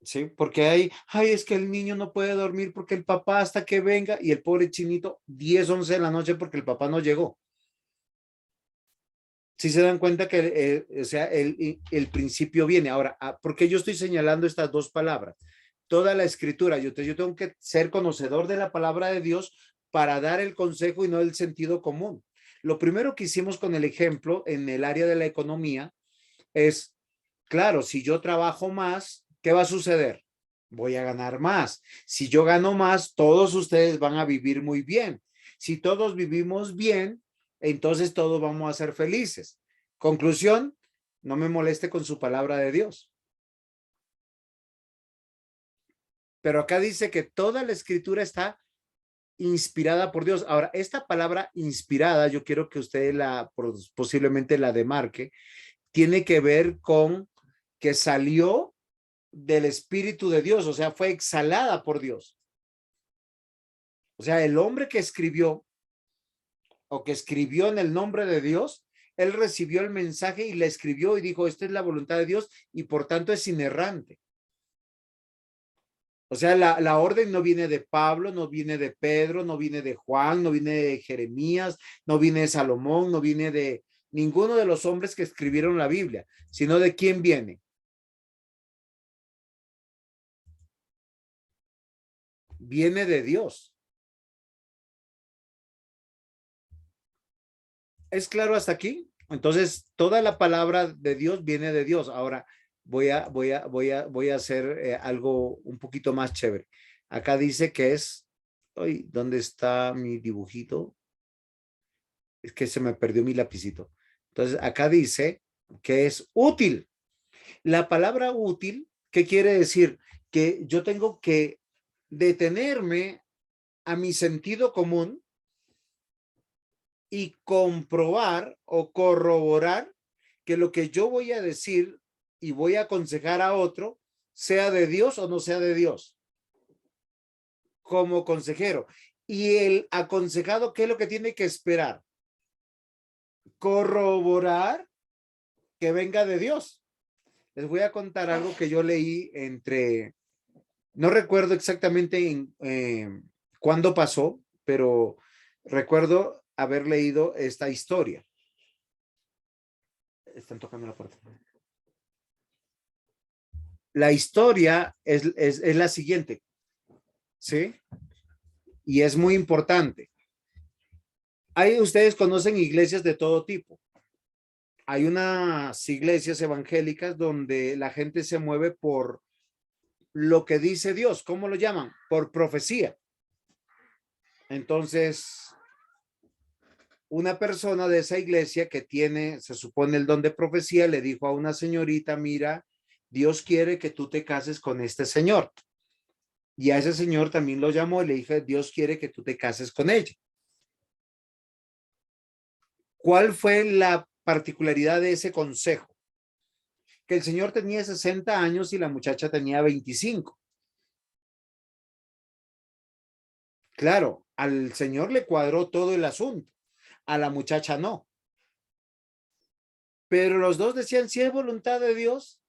¿Sí? Porque es que el niño no puede dormir porque el papá hasta que venga y el pobre chinito 10, 11 de la noche porque el papá no llegó. Si se dan cuenta que el principio viene. Ahora, ¿por qué yo estoy señalando estas dos palabras? Toda la escritura, yo tengo que ser conocedor de la palabra de Dios para dar el consejo y no el sentido común. Lo primero que hicimos con el ejemplo en el área de la economía es, claro, si yo trabajo más, ¿qué va a suceder? Voy a ganar más. Si yo gano más, todos ustedes van a vivir muy bien. Si todos vivimos bien, entonces todos vamos a ser felices. Conclusión, no me moleste con su palabra de Dios. Pero acá dice que toda la escritura está inspirada por Dios. Ahora, esta palabra inspirada, yo quiero que usted posiblemente la demarque, tiene que ver con que salió del Espíritu de Dios, o sea, fue exhalada por Dios. O sea, el hombre que escribió o que escribió en el nombre de Dios, él recibió el mensaje y le escribió y dijo, esta es la voluntad de Dios y por tanto es inerrante. O sea, la orden no viene de Pablo, no viene de Pedro, no viene de Juan, no viene de Jeremías, no viene de Salomón, no viene de ninguno de los hombres que escribieron la Biblia, sino de quién viene. Viene de Dios. ¿Es claro hasta aquí? Entonces, toda la palabra de Dios viene de Dios. Ahora voy a hacer algo un poquito más chévere. Acá dice que es, ay, ¿dónde está mi dibujito? Es que se me perdió mi lapicito. Entonces, acá dice que es útil. La palabra útil, ¿qué quiere decir? Que yo tengo que detenerme a mi sentido común y comprobar o corroborar que lo que yo voy a decir y voy a aconsejar a otro, sea de Dios o no sea de Dios, como consejero. Y el aconsejado, ¿qué es lo que tiene que esperar? Corroborar que venga de Dios. Les voy a contar algo que yo leí no recuerdo exactamente cuándo pasó, pero recuerdo haber leído esta historia. Están tocando la puerta. La historia es la siguiente, ¿sí? Y es muy importante. Ustedes conocen iglesias de todo tipo. Hay unas iglesias evangélicas donde la gente se mueve por lo que dice Dios. ¿Cómo lo llaman? Por profecía. Entonces, una persona de esa iglesia que tiene, se supone, el don de profecía, le dijo a una señorita, mira, Dios quiere que tú te cases con este señor. Y a ese señor también lo llamó y le dijo, Dios quiere que tú te cases con ella. ¿Cuál fue la particularidad de ese consejo? Que el señor tenía 60 años y la muchacha tenía 25. Claro, al señor le cuadró todo el asunto, a la muchacha no. Pero los dos decían, si es voluntad de Dios.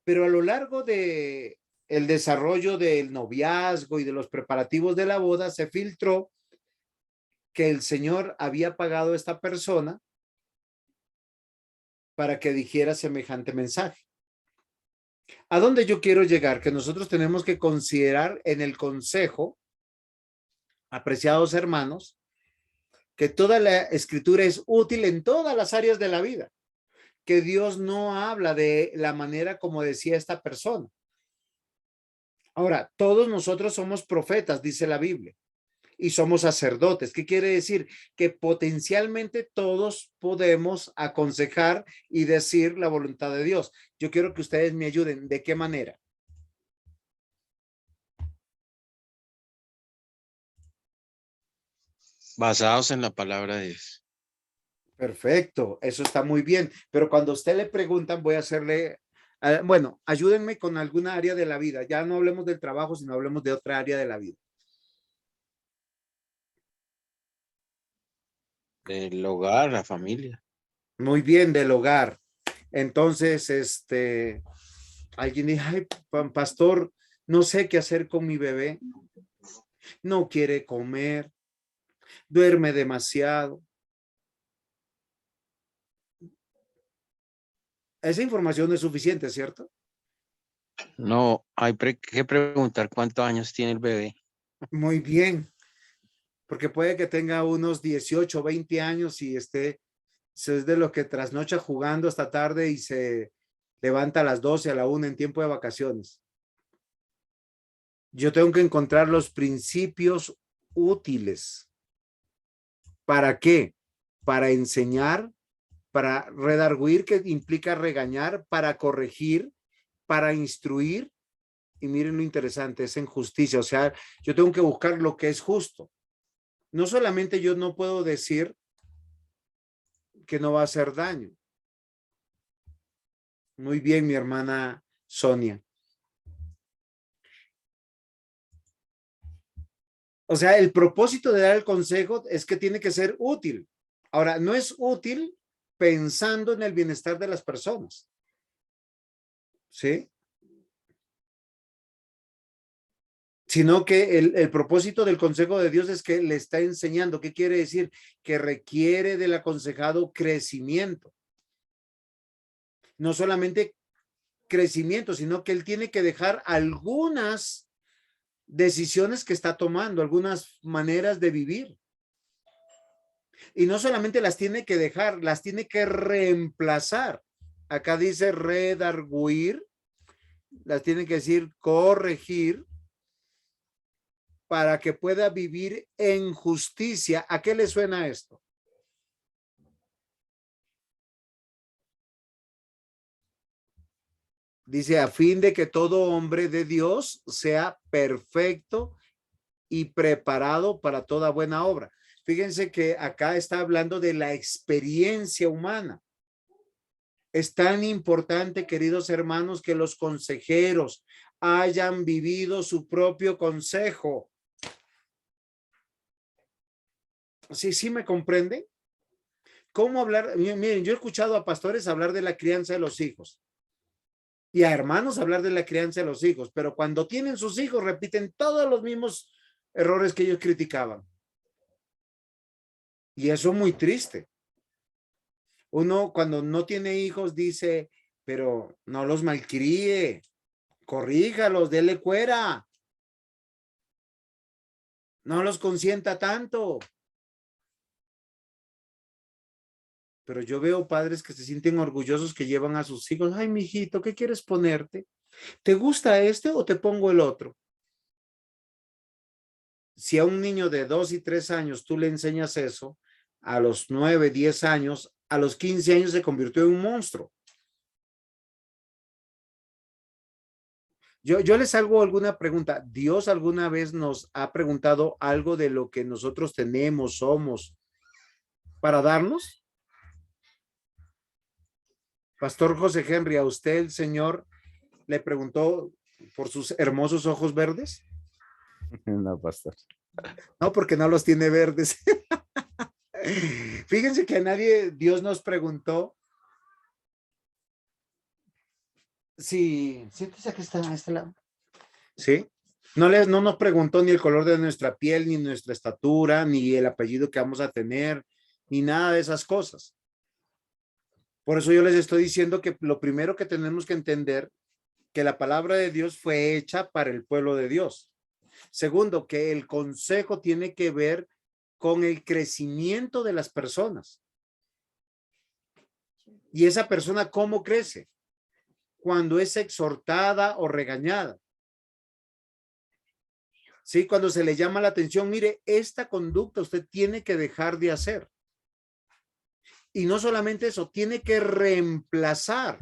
Pero a lo largo de el desarrollo del noviazgo y de los preparativos de la boda, se filtró que el señor había pagado a esta persona para que dijera semejante mensaje. ¿A dónde yo quiero llegar? Que nosotros tenemos que considerar en el consejo, apreciados hermanos, que toda la escritura es útil en todas las áreas de la vida, que Dios no habla de la manera como decía esta persona. Ahora, todos nosotros somos profetas, dice la Biblia, y somos sacerdotes. ¿Qué quiere decir? Que potencialmente todos podemos aconsejar y decir la voluntad de Dios. Yo quiero que ustedes me ayuden. ¿De qué manera? Basados en la palabra de Dios. Perfecto, eso está muy bien. Pero cuando a usted le preguntan, voy a hacerle, bueno, ayúdenme con alguna área de la vida. Ya no hablemos del trabajo, sino hablemos de otra área de la vida. Del hogar, la familia. Muy bien, del hogar. Entonces, alguien dice, ay, pastor, no sé qué hacer con mi bebé. No quiere comer, duerme demasiado. Esa información no es suficiente, ¿cierto? No, hay que preguntar cuántos años tiene el bebé. Muy bien, porque puede que tenga unos 18, 20 años y es de los que trasnocha jugando hasta tarde y se levanta a las 12, a la 1 en tiempo de vacaciones. Yo tengo que encontrar los principios útiles. ¿Para qué? Para enseñar, para redarguir, que implica regañar, para corregir, para instruir. Y miren lo interesante, es en justicia. O sea, yo tengo que buscar lo que es justo. No solamente yo no puedo decir que no va a hacer daño. Muy bien, mi hermana Sonia. O sea, el propósito de dar el consejo es que tiene que ser útil. Ahora, no es útil pensando en el bienestar de las personas. ¿Sí? Sino que el propósito del consejo de Dios es que le está enseñando. ¿Qué quiere decir? Que requiere del aconsejado crecimiento. No solamente crecimiento, sino que él tiene que dejar algunas decisiones que está tomando, algunas maneras de vivir. Y no solamente las tiene que dejar, las tiene que reemplazar. Acá dice redarguir, las tiene que decir corregir para que pueda vivir en justicia. ¿A qué le suena esto? Dice, a fin de que todo hombre de Dios sea perfecto y preparado para toda buena obra. Fíjense que acá está hablando de la experiencia humana. Es tan importante, queridos hermanos, que los consejeros hayan vivido su propio consejo. ¿Sí me comprende? ¿Cómo hablar? Miren, yo he escuchado a pastores hablar de la crianza de los hijos y a hermanos hablar de la crianza de los hijos, pero cuando tienen sus hijos repiten todos los mismos errores que ellos criticaban. Y eso es muy triste. Uno cuando no tiene hijos dice, pero no los malcríe, corríjalos, dele cuera, no los consienta tanto. Pero yo veo padres que se sienten orgullosos que llevan a sus hijos. Ay, mijito, ¿qué quieres ponerte? ¿Te gusta este o te pongo el otro? Si a un niño de 2 y 3 años tú le enseñas eso, a los 9, 10 años, a los 15 años se convirtió en un monstruo. Yo les hago alguna pregunta. ¿Dios alguna vez nos ha preguntado algo de lo que nosotros tenemos, somos, para darnos? Pastor José Henry, ¿a usted el Señor le preguntó por sus hermosos ojos verdes? No, pastor. No, porque no los tiene verdes. Fíjense que a nadie, Dios nos preguntó si, siéntese que está a este lado. ¿Sí? No nos preguntó ni el color de nuestra piel, ni nuestra estatura, ni el apellido que vamos a tener, ni nada de esas cosas. Por eso yo les estoy diciendo que lo primero que tenemos que entender que la palabra de Dios fue hecha para el pueblo de Dios. Segundo, que el consejo tiene que ver con el crecimiento de las personas. ¿Y esa persona cómo crece? Cuando es exhortada o regañada. Sí, cuando se le llama la atención, mire, esta conducta usted tiene que dejar de hacer. Y no solamente eso, tiene que reemplazar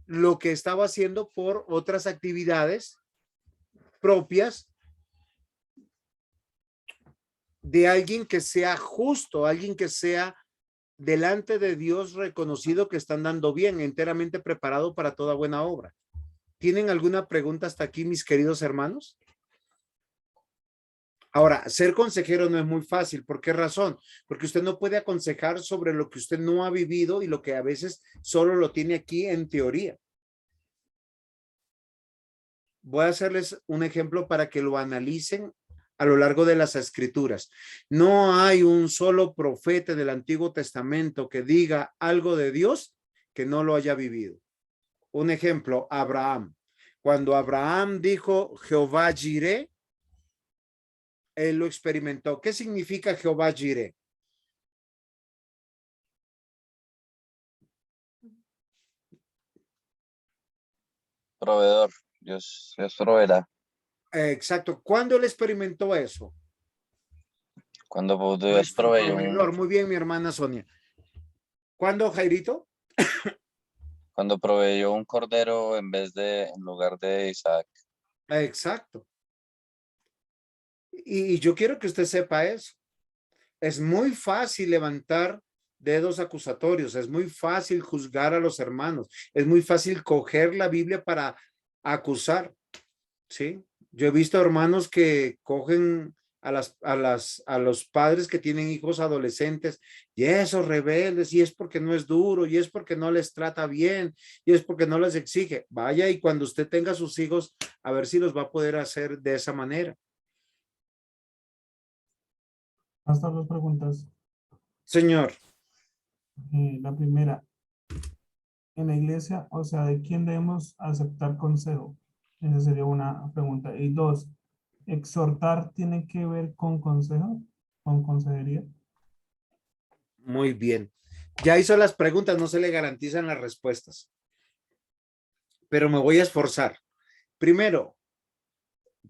lo que estaba haciendo por otras actividades propias de alguien que sea justo, alguien que sea delante de Dios reconocido que están dando bien, enteramente preparado para toda buena obra. ¿Tienen alguna pregunta hasta aquí, mis queridos hermanos? Ahora, ser consejero no es muy fácil. ¿Por qué razón? Porque usted no puede aconsejar sobre lo que usted no ha vivido y lo que a veces solo lo tiene aquí en teoría. Voy a hacerles un ejemplo para que lo analicen a lo largo de las escrituras. No hay un solo profeta del Antiguo Testamento que diga algo de Dios que no lo haya vivido. Un ejemplo, Abraham. Cuando Abraham dijo Jehová Jireh, él lo experimentó. ¿Qué significa Jehová Jireh? Proveedor, Dios proveerá. Exacto. ¿Cuándo él experimentó eso? Cuando Dios Nuestro proveyó proveedor. Muy bien, mi hermana Sonia. ¿Cuándo, Jairito? cuando proveyó un cordero en lugar de Isaac. Exacto. Y yo quiero que usted sepa eso. Es muy fácil levantar dedos acusatorios, es muy fácil juzgar a los hermanos, es muy fácil coger la Biblia para acusar, ¿sí? Yo he visto hermanos que cogen a los padres que tienen hijos adolescentes y esos rebeldes, y es porque no es duro, y es porque no les trata bien, y es porque no les exige. Vaya, y cuando usted tenga sus hijos, a ver si los va a poder hacer de esa manera. Hasta dos preguntas. Señor. La primera, en la iglesia, o sea, ¿de quién debemos aceptar consejo? Esa sería una pregunta. Y dos, ¿exhortar tiene que ver con consejo? ¿Con consejería? Muy bien. Ya hizo las preguntas, no se le garantizan las respuestas. Pero me voy a esforzar. Primero,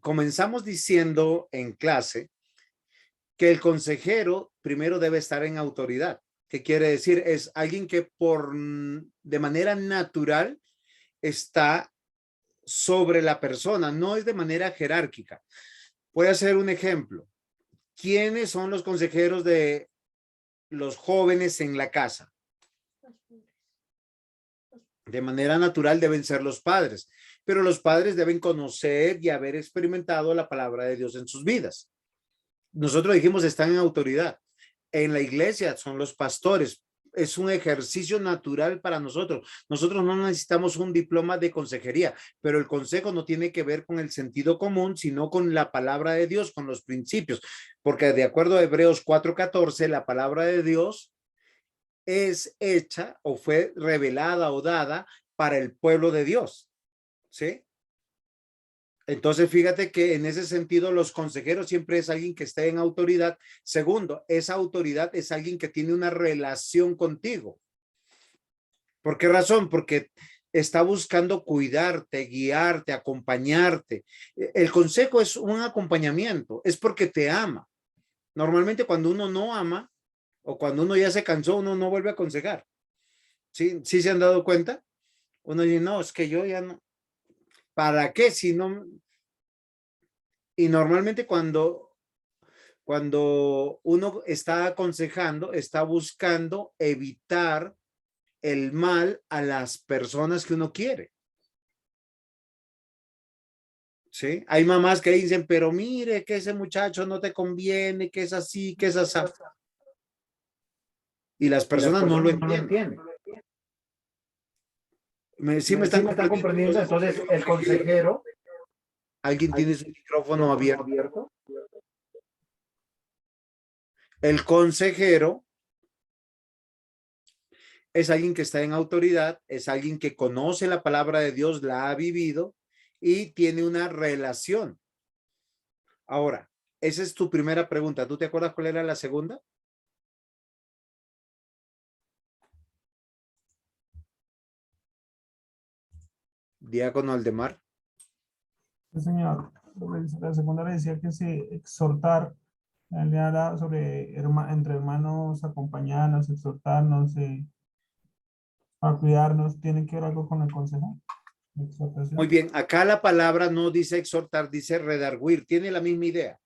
comenzamos diciendo en clase que el consejero primero debe estar en autoridad. ¿Qué quiere decir? Es alguien que de manera natural está sobre la persona, no es de manera jerárquica. Voy a hacer un ejemplo. ¿Quiénes son los consejeros de los jóvenes en la casa? De manera natural deben ser los padres, pero los padres deben conocer y haber experimentado la palabra de Dios en sus vidas. Nosotros dijimos están en autoridad. En la iglesia son los pastores. Es un ejercicio natural para nosotros. Nosotros no necesitamos un diploma de consejería, pero el consejo no tiene que ver con el sentido común, sino con la palabra de Dios, con los principios, porque de acuerdo a Hebreos 4:14, la palabra de Dios es hecha o fue revelada o dada para el pueblo de Dios, ¿sí? Entonces, fíjate que en ese sentido los consejeros siempre es alguien que esté en autoridad. Segundo, esa autoridad es alguien que tiene una relación contigo. ¿Por qué razón? Porque está buscando cuidarte, guiarte, acompañarte. El consejo es un acompañamiento, es porque te ama. Normalmente cuando uno no ama o cuando uno ya se cansó, uno no vuelve a aconsejar. ¿Sí? ¿Sí se han dado cuenta? Uno dice, no, es que yo ya no. ¿Para qué? Si no. Y normalmente cuando uno está aconsejando, está buscando evitar el mal a las personas que uno quiere. ¿Sí? Hay mamás que dicen, pero mire que ese muchacho no te conviene, que es así, que es así. Y las personas no lo entienden. ¿Sí me están comprendiendo? Entonces, el consejero. ¿Alguien tiene su micrófono abierto? El consejero es alguien que está en autoridad, es alguien que conoce la palabra de Dios, la ha vivido y tiene una relación. Ahora, esa es tu primera pregunta. ¿Tú te acuerdas cuál era la segunda? Diácono Aldemar. Sí, señor. La segunda le decía que se exhortar, le habla sobre entre hermanos, acompañarnos, exhortarnos, a cuidarnos, tiene que ver algo con el consejo. Exhortación. Muy bien, acá la palabra no dice exhortar, dice redarguir, tiene la misma idea.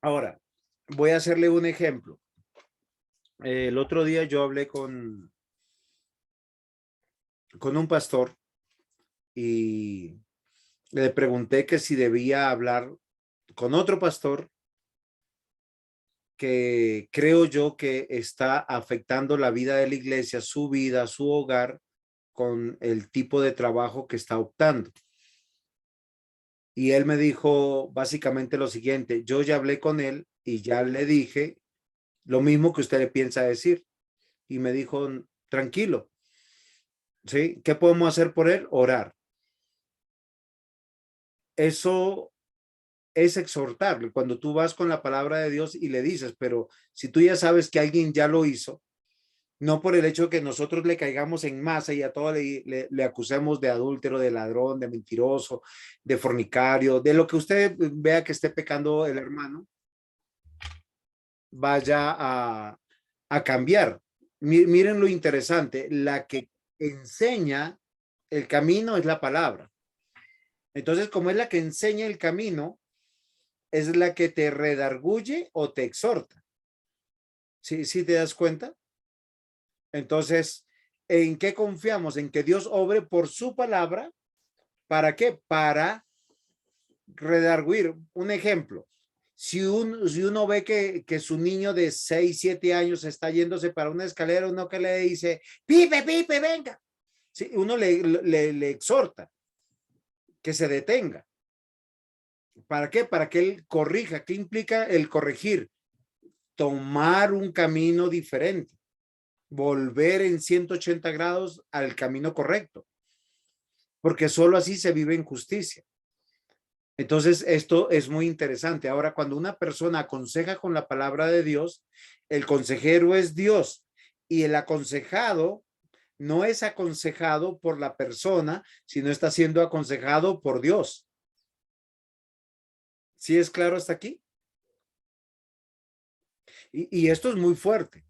Ahora, voy a hacerle un ejemplo. El otro día yo hablé con un pastor y le pregunté que si debía hablar con otro pastor que creo yo que está afectando la vida de la iglesia, su vida, su hogar, con el tipo de trabajo que está optando. Y él me dijo básicamente lo siguiente: yo ya hablé con él y ya le dije lo mismo que usted le piensa decir. Y me dijo, tranquilo, ¿sí? ¿Qué podemos hacer por él? Orar. Eso es exhortarle. Cuando tú vas con la palabra de Dios y le dices, pero si tú ya sabes que alguien ya lo hizo, no por el hecho de que nosotros le caigamos en masa y a todo le acusemos de adúltero, de ladrón, de mentiroso, de fornicario, de lo que usted vea que esté pecando el hermano, vaya a cambiar. Miren lo interesante, la que enseña el camino es la palabra. Entonces, como es la que enseña el camino, es la que te redarguye o te exhorta. ¿Sí, sí te das cuenta? Entonces, ¿en qué confiamos? En que Dios obre por su palabra. ¿Para qué? Para redarguir. Un ejemplo. Si uno ve que su niño de 6, 7 años está yéndose para una escalera, uno que le dice, Pipe, Pipe, venga. Sí, uno le exhorta que se detenga. ¿Para qué? Para que él corrija. ¿Qué implica el corregir? Tomar un camino diferente. Volver en 180 grados al camino correcto. Porque solo así se vive en justicia. Entonces, esto es muy interesante. Ahora, cuando una persona aconseja con la palabra de Dios, el consejero es Dios y el aconsejado no es aconsejado por la persona, sino está siendo aconsejado por Dios. ¿Sí es claro hasta aquí? Y esto es muy fuerte,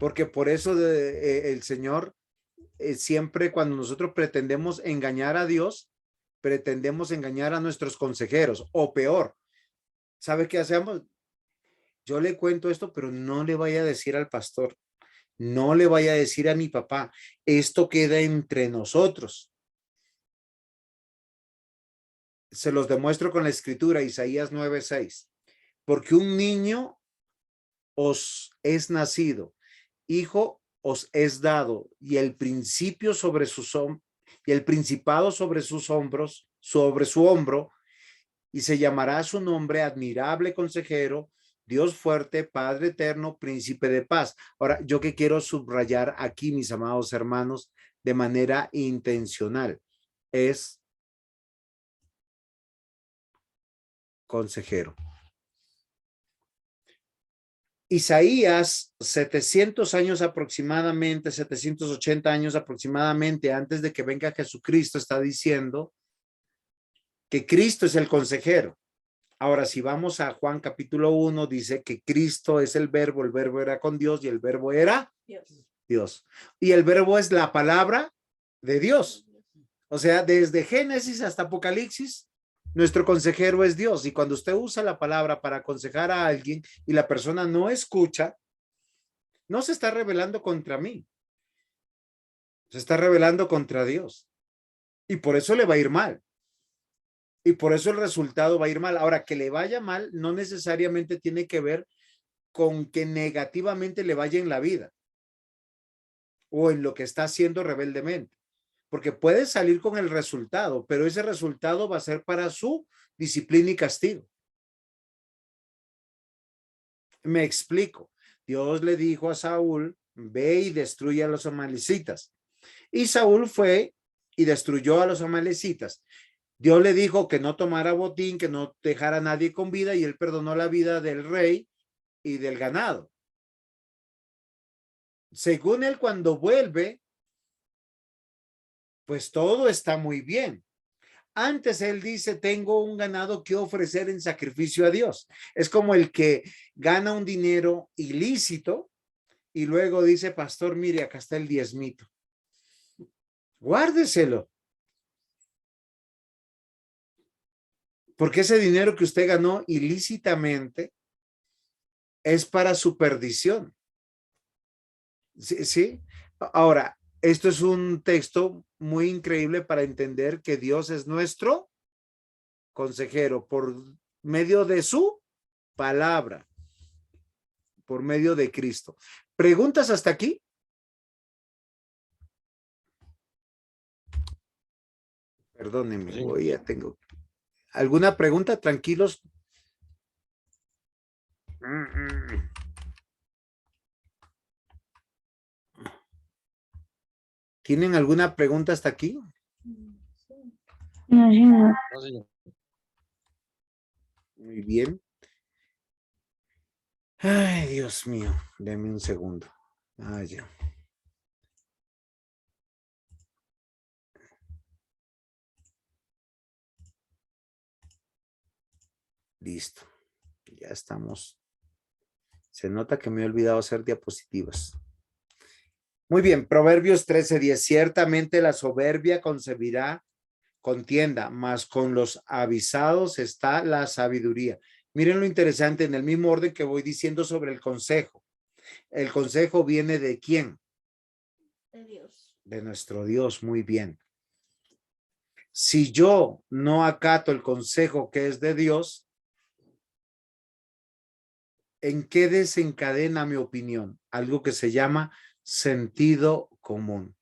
porque por eso el Señor siempre cuando nosotros pretendemos engañar a Dios, pretendemos engañar a nuestros consejeros, o peor, ¿sabe qué hacemos? Yo le cuento esto, pero no le vaya a decir al pastor, no le vaya a decir a mi papá, esto queda entre nosotros. Se los demuestro con la escritura, Isaías 9:6, porque un niño os es nacido, hijo os es dado, y el principio sobre sus y el principado sobre sus hombros, sobre su hombro, y se llamará su nombre admirable consejero, Dios fuerte, Padre eterno, príncipe de paz. Ahora, yo que quiero subrayar aquí, mis amados hermanos, de manera intencional, es consejero. Isaías, 700 años aproximadamente, 780 años aproximadamente antes de que venga Jesucristo, está diciendo que Cristo es el consejero. Ahora, si vamos a Juan capítulo 1, dice que Cristo es el verbo era con Dios y el verbo era Dios. Y el verbo es la palabra de Dios. O sea, desde Génesis hasta Apocalipsis, nuestro consejero es Dios. Y cuando usted usa la palabra para aconsejar a alguien y la persona no escucha, no se está rebelando contra mí, Se está rebelando contra Dios. Y por eso le va a ir mal. Y por eso el resultado va a ir mal. Ahora, que le vaya mal no necesariamente tiene que ver con que negativamente le vaya en la vida o en lo que está haciendo rebeldemente. Porque puede salir con el resultado, pero ese resultado va a ser para su disciplina y castigo. Me explico. Dios le dijo a Saúl, ve y destruye a los amalecitas. Y Saúl fue y destruyó a los amalecitas. Dios le dijo que no tomara botín, que no dejara a nadie con vida, y él perdonó la vida del rey y del ganado. Según él, cuando vuelve, pues todo está muy bien. Antes él dice, tengo un ganado que ofrecer en sacrificio a Dios. Es como el que gana un dinero ilícito y luego dice, pastor, mire, acá está el diezmito. Guárdeselo. Porque ese dinero que usted ganó ilícitamente es para su perdición. ¿Sí? ¿Sí? Ahora, esto es un texto muy increíble para entender que Dios es nuestro consejero por medio de su palabra, por medio de Cristo. ¿Preguntas hasta aquí? Perdónenme, Sí. ya tengo. ¿Alguna pregunta? Tranquilos. ¿Tienen alguna pregunta hasta aquí? No, señor. Muy bien. Ay, Dios mío, denme un segundo. Ya. Listo. Ya estamos. Se nota que me he olvidado hacer diapositivas. Muy bien, Proverbios 13:10. Ciertamente la soberbia concebirá contienda, mas con los avisados está la sabiduría. Miren lo interesante, en el mismo orden que voy diciendo sobre el consejo. ¿El consejo viene de quién? De Dios. De nuestro Dios, muy bien. Si yo no acato el consejo que es de Dios, ¿en qué desencadena mi opinión? Algo que se llama sentido común.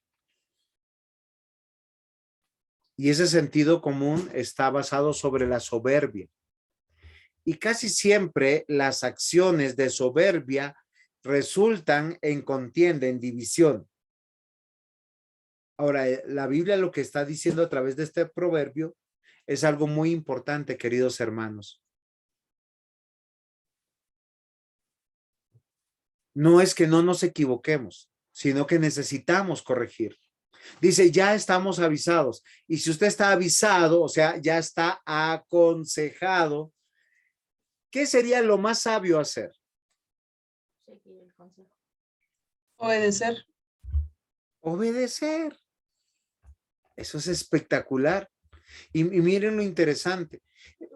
Y ese sentido común está basado sobre la soberbia. Y casi siempre las acciones de soberbia resultan en contienda, en división. Ahora, la Biblia lo que está diciendo a través de este proverbio es algo muy importante, queridos hermanos. No es que no nos equivoquemos, sino que necesitamos corregir. Dice, ya estamos avisados. Y si usted está avisado, o sea, ya está aconsejado, ¿qué sería lo más sabio hacer? Seguir el consejo. Obedecer. Obedecer. Eso es espectacular. Y miren lo interesante.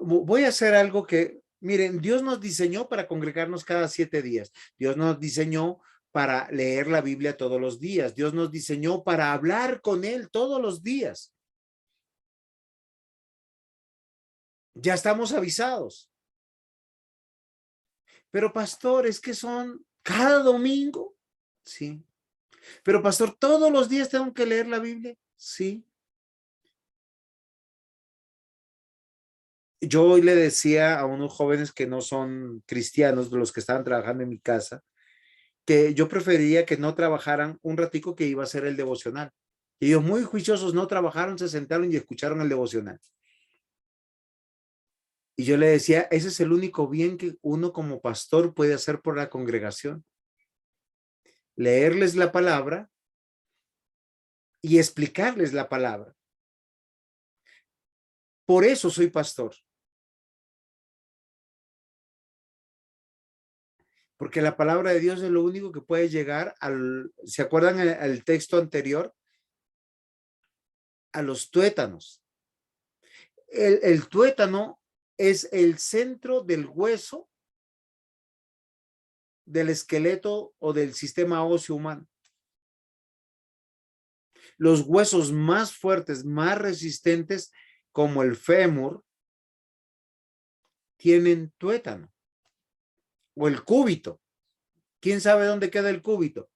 Voy a hacer algo que, miren, Dios nos diseñó para congregarnos cada 7 días. Dios nos diseñó para leer la Biblia todos los días. Dios nos diseñó para hablar con Él todos los días. Ya estamos avisados. Pero pastor, es que son cada domingo. Sí. Pero pastor, todos los días tengo que leer la Biblia. Sí. Yo hoy le decía a unos jóvenes que no son cristianos, de los que estaban trabajando en mi casa, que yo prefería que no trabajaran un ratico que iba a ser el devocional. Y ellos muy juiciosos no trabajaron, se sentaron y escucharon el devocional. Y yo le decía, ese es el único bien que uno como pastor puede hacer por la congregación. Leerles la palabra y explicarles la palabra. Por eso soy pastor. Porque la palabra de Dios es lo único que puede llegar al, ¿se acuerdan el texto anterior? A los tuétanos. El tuétano es el centro del hueso del esqueleto o del sistema óseo humano. Los huesos más fuertes, más resistentes, como el fémur, tienen tuétano. O el cúbito. ¿Quién sabe dónde queda el cúbito?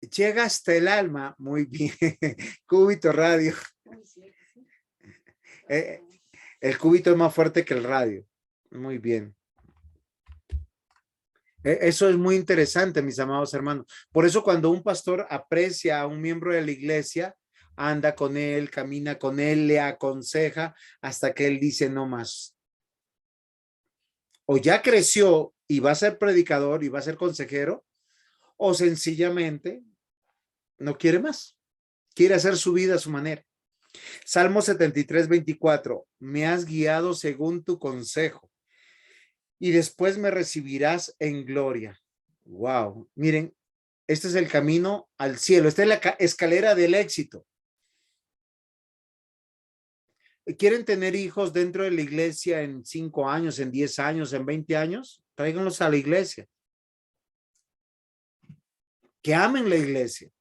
Llega hasta el alma. Muy bien. Cúbito radio. El cúbito es más fuerte que el radio. Muy bien. Eso es muy interesante, mis amados hermanos. Por eso cuando un pastor aprecia a un miembro de la iglesia, anda con él, camina con él, le aconseja hasta que él dice no más. O ya creció y va a ser predicador y va a ser consejero, o sencillamente no quiere más. Quiere hacer su vida a su manera. Salmo 73:24. Me has guiado según tu consejo y después me recibirás en gloria. Wow. Miren, este es el camino al cielo. Esta es la escalera del éxito. ¿Quieren tener hijos dentro de la iglesia en 5 años, en 10 años, en 20 años? Tráiganlos a la iglesia. Que amen la iglesia.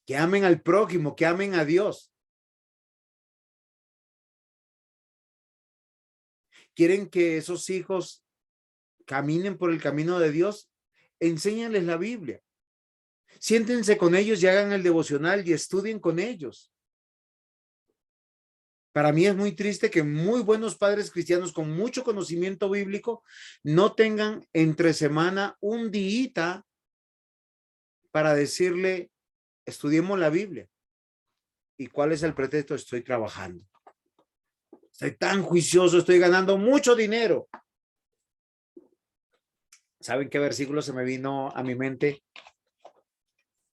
Que amen al prójimo, que amen a Dios. ¿Quieren que esos hijos caminen por el camino de Dios? Enséñanles la Biblia. Siéntense con ellos y hagan el devocional y estudien con ellos. Para mí es muy triste que muy buenos padres cristianos con mucho conocimiento bíblico no tengan entre semana un día para decirle, estudiemos la Biblia. ¿Y cuál es el pretexto? Estoy trabajando. Estoy tan juicioso, estoy ganando mucho dinero. ¿Saben qué versículo se me vino a mi mente?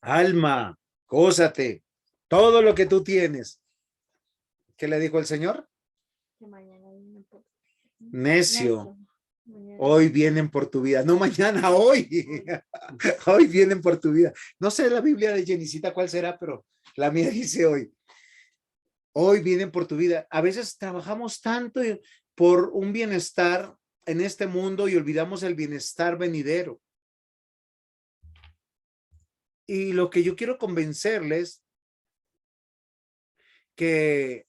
Alma, gózate, todo lo que tú tienes. ¿Qué le dijo el Señor? Necio, hoy vienen por tu vida. No mañana, hoy. Hoy vienen por tu vida. No sé la Biblia de Jenicita cuál será, pero la mía dice hoy. Hoy vienen por tu vida. A veces trabajamos tanto por un bienestar en este mundo y olvidamos el bienestar venidero. Y lo que yo quiero convencerles que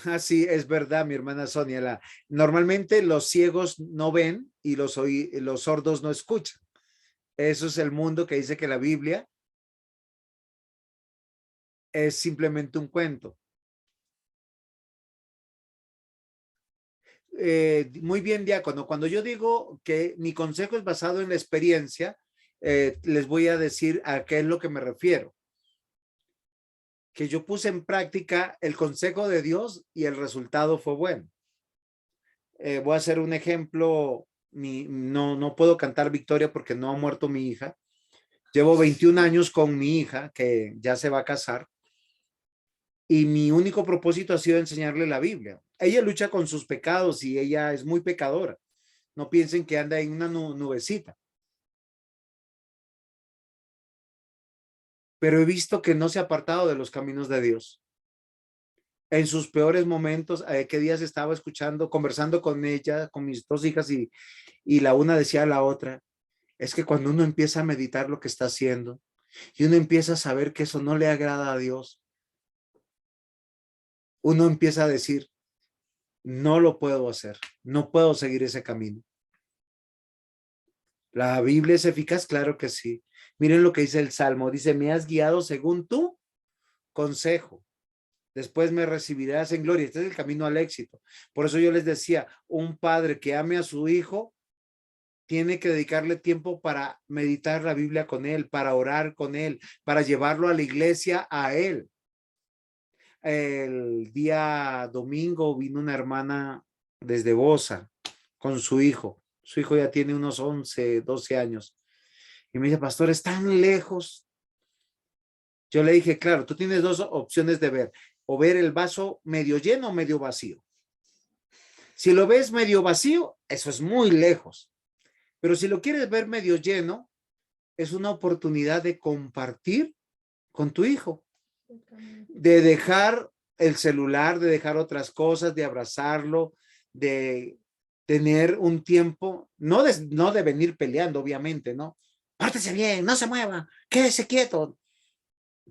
así es verdad, mi hermana Sonia. Normalmente los ciegos no ven y los sordos no escuchan. Eso es el mundo que dice que la Biblia es simplemente un cuento. Muy bien, diácono. Cuando yo digo que mi consejo es basado en la experiencia, les voy a decir a qué es lo que me refiero. Que yo puse en práctica el consejo de Dios y el resultado fue bueno. Voy a hacer un ejemplo. No puedo cantar victoria porque no ha muerto mi hija. Llevo 21 años con mi hija que ya se va a casar. Y mi único propósito ha sido enseñarle la Biblia. Ella lucha con sus pecados y ella es muy pecadora. No piensen que anda en una nubecita. Pero he visto que no se ha apartado de los caminos de Dios. En sus peores momentos, ¿qué días estaba escuchando, conversando con ella, con mis 2 hijas y la una decía a la otra, es que cuando uno empieza a meditar lo que está haciendo y uno empieza a saber que eso no le agrada a Dios, uno empieza a decir, no lo puedo hacer, no puedo seguir ese camino. ¿La Biblia es eficaz? Claro que sí. Miren lo que dice el Salmo, dice, me has guiado según tu consejo. Después me recibirás en gloria. Este es el camino al éxito. Por eso yo les decía, un padre que ame a su hijo tiene que dedicarle tiempo para meditar la Biblia con él, para orar con él, para llevarlo a la iglesia a él. El día domingo vino una hermana desde Bosa con su hijo. Su hijo ya tiene unos 11, 12 años. Y me dice, pastor, ¿es tan lejos? Yo le dije, claro, tú tienes 2 opciones de ver. O ver el vaso medio lleno o medio vacío. Si lo ves medio vacío, eso es muy lejos. Pero si lo quieres ver medio lleno, es una oportunidad de compartir con tu hijo. De dejar el celular, de dejar otras cosas, de abrazarlo, de tener un tiempo, no de venir peleando, obviamente, ¿no? Pórtese bien, no se mueva, quédese quieto.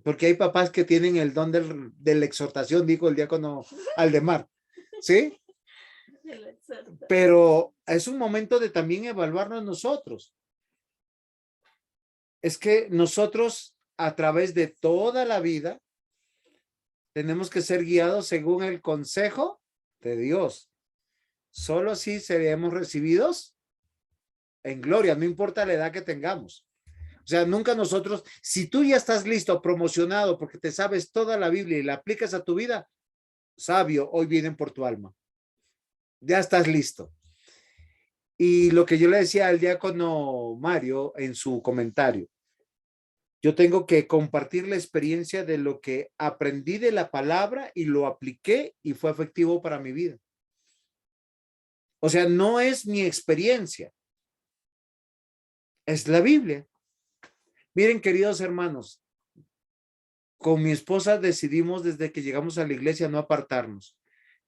Porque hay papás que tienen el don de la exhortación, dijo el diácono Aldemar, ¿sí? Pero es un momento de también evaluarnos nosotros. Es que nosotros, a través de toda la vida, tenemos que ser guiados según el consejo de Dios. Solo así seremos recibidos en gloria, no importa la edad que tengamos. O sea, nunca nosotros, si tú ya estás listo, promocionado, porque te sabes toda la Biblia y la aplicas a tu vida, sabio, hoy vienen por tu alma. Ya estás listo. Y lo que yo le decía al diácono Mario en su comentario, yo tengo que compartir la experiencia de lo que aprendí de la palabra y lo apliqué y fue efectivo para mi vida. O sea, no es mi experiencia, es la Biblia. Miren, queridos hermanos, con mi esposa decidimos desde que llegamos a la iglesia no apartarnos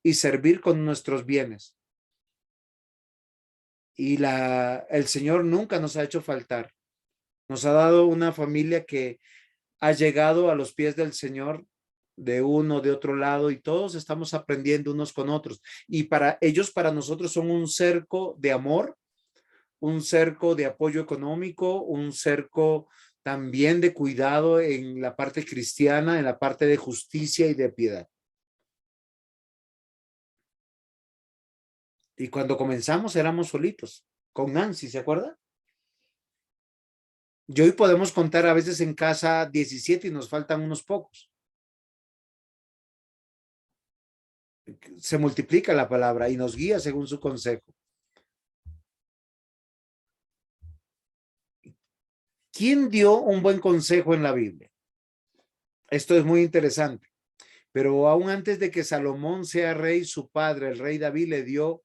y servir con nuestros bienes. Y el Señor nunca nos ha hecho faltar. Nos ha dado una familia que ha llegado a los pies del Señor de uno, de otro lado, y todos estamos aprendiendo unos con otros. Y para ellos, para nosotros son un cerco de amor, un cerco de apoyo económico, un cerco también de cuidado en la parte cristiana, en la parte de justicia y de piedad. Y cuando comenzamos éramos solitos, con Nancy, ¿se acuerda? Y hoy podemos contar a veces en casa 17 y nos faltan unos pocos. Se multiplica la palabra y nos guía según su consejo. ¿Quién dio un buen consejo en la Biblia? Esto es muy interesante. Pero aún antes de que Salomón sea rey, su padre, el rey David, le dio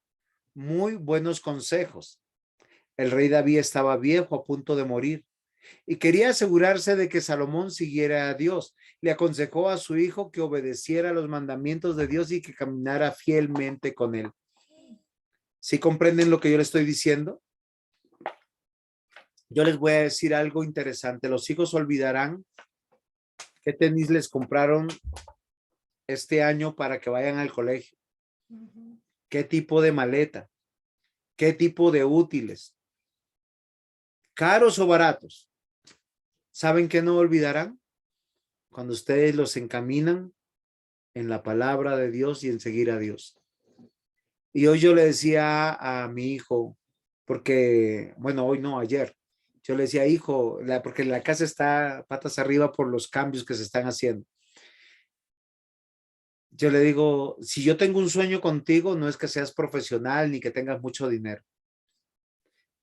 muy buenos consejos. El rey David estaba viejo, a punto de morir, y quería asegurarse de que Salomón siguiera a Dios. Le aconsejó a su hijo que obedeciera los mandamientos de Dios y que caminara fielmente con él. ¿Sí comprenden lo que yo le estoy diciendo? Yo les voy a decir algo interesante. Los hijos olvidarán qué tenis les compraron este año para que vayan al colegio. ¿Qué tipo de maleta? ¿Qué tipo de útiles? ¿Caros o baratos? ¿Saben qué no olvidarán? Cuando ustedes los encaminan en la palabra de Dios y en seguir a Dios. Y hoy yo le decía a mi hijo, porque, bueno, hoy no, ayer, yo le decía, hijo, porque la casa está patas arriba por los cambios que se están haciendo. Yo le digo, si yo tengo un sueño contigo, no es que seas profesional ni que tengas mucho dinero.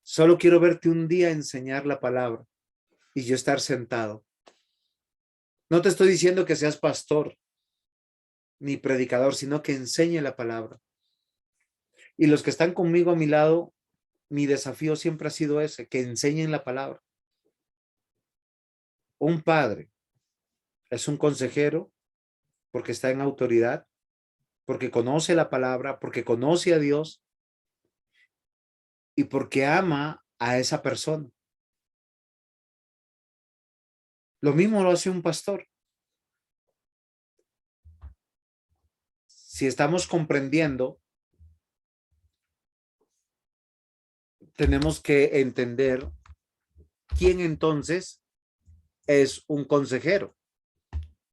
Solo quiero verte un día enseñar la palabra y yo estar sentado. No te estoy diciendo que seas pastor ni predicador, sino que enseñe la palabra. Y los que están conmigo a mi lado, mi desafío siempre ha sido ese, que enseñen la palabra. Un padre es un consejero porque está en autoridad, porque conoce la palabra, porque conoce a Dios y porque ama a esa persona. Lo mismo lo hace un pastor. Si estamos comprendiendo, tenemos que entender quién entonces es un consejero.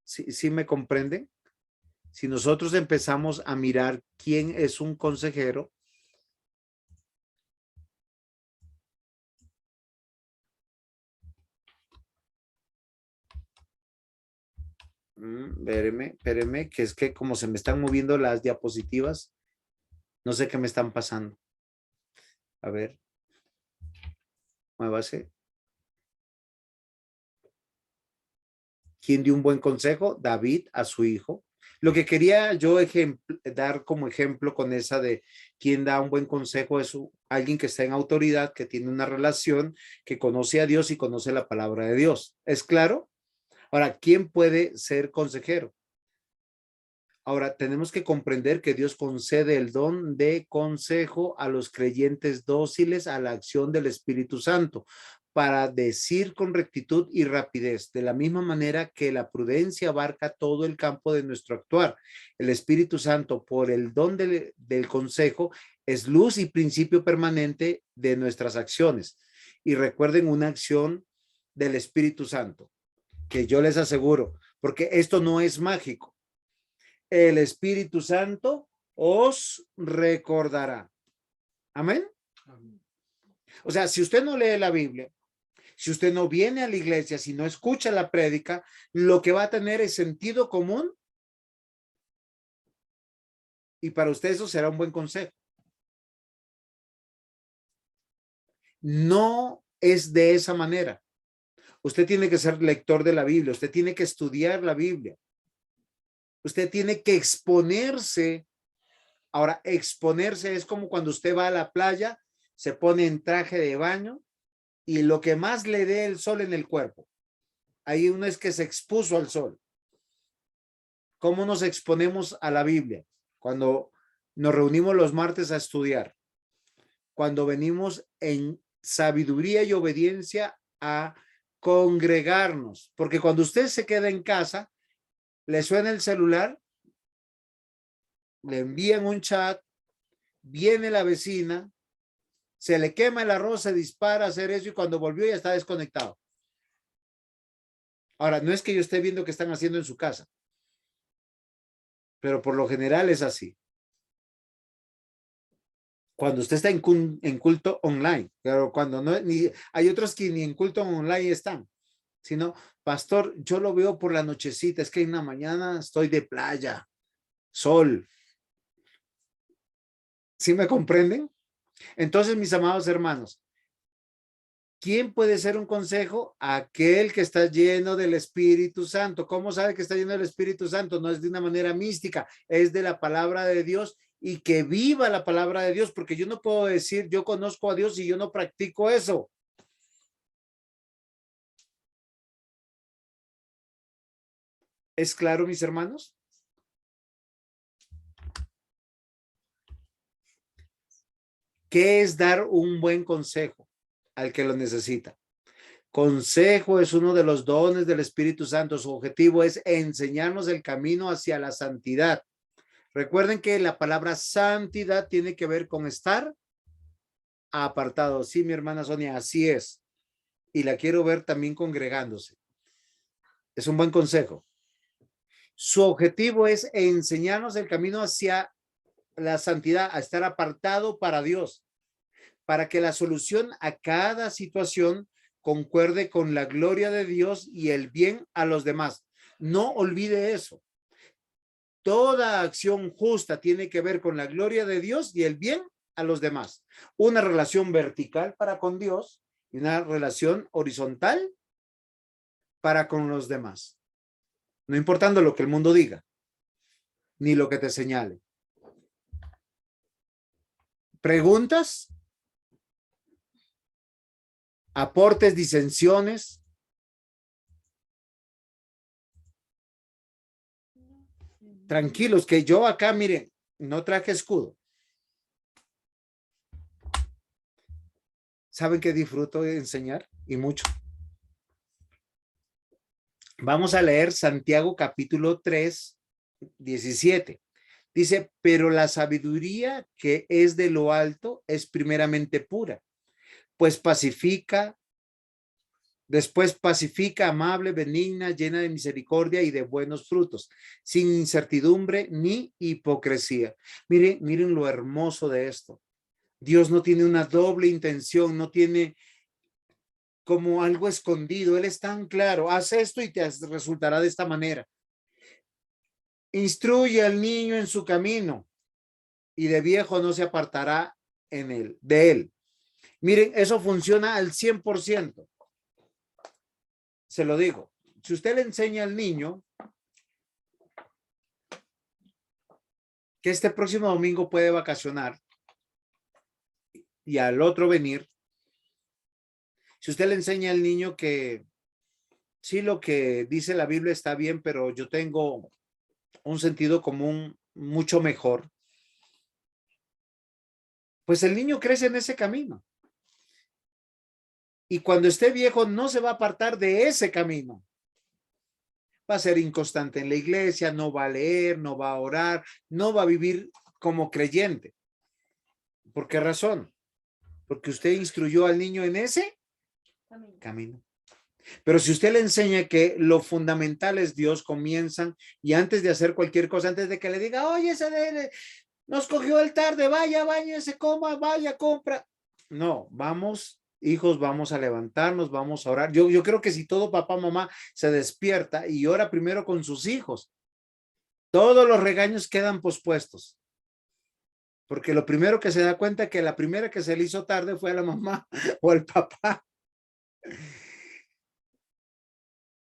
¿Sí me comprenden? Si nosotros empezamos a mirar quién es un consejero, espérenme, que es que como se me están moviendo las diapositivas, no sé qué me están pasando. A ver, muévase. ¿Quién dio un buen consejo? David a su hijo. Lo que quería yo dar como ejemplo con esa de quién da un buen consejo es alguien que está en autoridad, que tiene una relación, que conoce a Dios y conoce la palabra de Dios. ¿Es claro? Ahora, ¿quién puede ser consejero? Ahora, tenemos que comprender que Dios concede el don de consejo a los creyentes dóciles a la acción del Espíritu Santo para decir con rectitud y rapidez, de la misma manera que la prudencia abarca todo el campo de nuestro actuar. El Espíritu Santo, por el don del consejo, es luz y principio permanente de nuestras acciones. Y recuerden una acción del Espíritu Santo, que yo les aseguro, porque esto no es mágico. El Espíritu Santo os recordará. Amén. O sea, si usted no lee la Biblia, si usted no viene a la iglesia, si no escucha la prédica, lo que va a tener es sentido común. Y para usted eso será un buen consejo. No es de esa manera. Usted tiene que ser lector de la Biblia. Usted tiene que estudiar la Biblia. Usted tiene que exponerse. Ahora, exponerse es como cuando usted va a la playa, se pone en traje de baño y lo que más le dé el sol en el cuerpo. Ahí uno es que se expuso al sol. ¿Cómo nos exponemos a la Biblia? Cuando nos reunimos los martes a estudiar. Cuando venimos en sabiduría y obediencia a congregarnos. Porque cuando usted se queda en casa, le suena el celular, le envían un chat, viene la vecina, se le quema el arroz, se dispara a hacer eso y cuando volvió ya está desconectado. Ahora, no es que yo esté viendo qué están haciendo en su casa, pero por lo general es así. Cuando usted está en culto online, pero cuando no, hay otros que ni en culto online están, sino, pastor, yo lo veo por la nochecita, es que en la mañana estoy de playa, sol. ¿Sí me comprenden? Entonces, mis amados hermanos, ¿quién puede ser un consejo? Aquel que está lleno del Espíritu Santo. ¿Cómo sabe que está lleno del Espíritu Santo? No es de una manera mística, es de la palabra de Dios y que viva la palabra de Dios, porque yo no puedo decir yo conozco a Dios y yo no practico eso. ¿Es claro, mis hermanos? ¿Qué es dar un buen consejo al que lo necesita? Consejo es uno de los dones del Espíritu Santo. Su objetivo es enseñarnos el camino hacia la santidad. Recuerden que la palabra santidad tiene que ver con estar apartado. Sí, mi hermana Sonia, así es. Y la quiero ver también congregándose. Es un buen consejo. Su objetivo es enseñarnos el camino hacia la santidad, a estar apartado para Dios, para que la solución a cada situación concuerde con la gloria de Dios y el bien a los demás. No olvide eso. Toda acción justa tiene que ver con la gloria de Dios y el bien a los demás. Una relación vertical para con Dios y una relación horizontal para con los demás. No importando lo que el mundo diga, ni lo que te señale. ¿Preguntas? ¿Aportes, disensiones? Tranquilos, que yo acá, miren, no traje escudo. ¿Saben que disfruto de enseñar? Y mucho. Vamos a leer Santiago capítulo 3, 17. Dice, pero la sabiduría que es de lo alto es primeramente pura, pues pacifica, después pacifica, amable, benigna, llena de misericordia y de buenos frutos, sin incertidumbre ni hipocresía. Miren lo hermoso de esto. Dios no tiene una doble intención, no tiene como algo escondido. Él es tan claro, haz esto y te resultará de esta manera. Instruye al niño en su camino y de viejo no se apartará de él. Miren, eso funciona al 100%. Se lo digo. Si usted le enseña al niño que este próximo domingo puede vacacionar y al otro venir, si usted le enseña al niño que sí, lo que dice la Biblia está bien, pero yo tengo un sentido común mucho mejor, pues el niño crece en ese camino. Y cuando esté viejo no se va a apartar de ese camino. Va a ser inconstante en la iglesia, no va a leer, no va a orar, no va a vivir como creyente. ¿Por qué razón? Porque usted instruyó al niño en ese camino. Pero si usted le enseña que lo fundamental es Dios, comienzan y antes de hacer cualquier cosa, antes de que le diga, oye, nos cogió el tarde, vaya, se coma, vaya, compra. No, vamos, hijos, vamos a levantarnos, vamos a orar. Yo creo que si todo papá, mamá se despierta y ora primero con sus hijos, todos los regaños quedan pospuestos. Porque lo primero que se da cuenta es que la primera que se le hizo tarde fue a la mamá o al papá.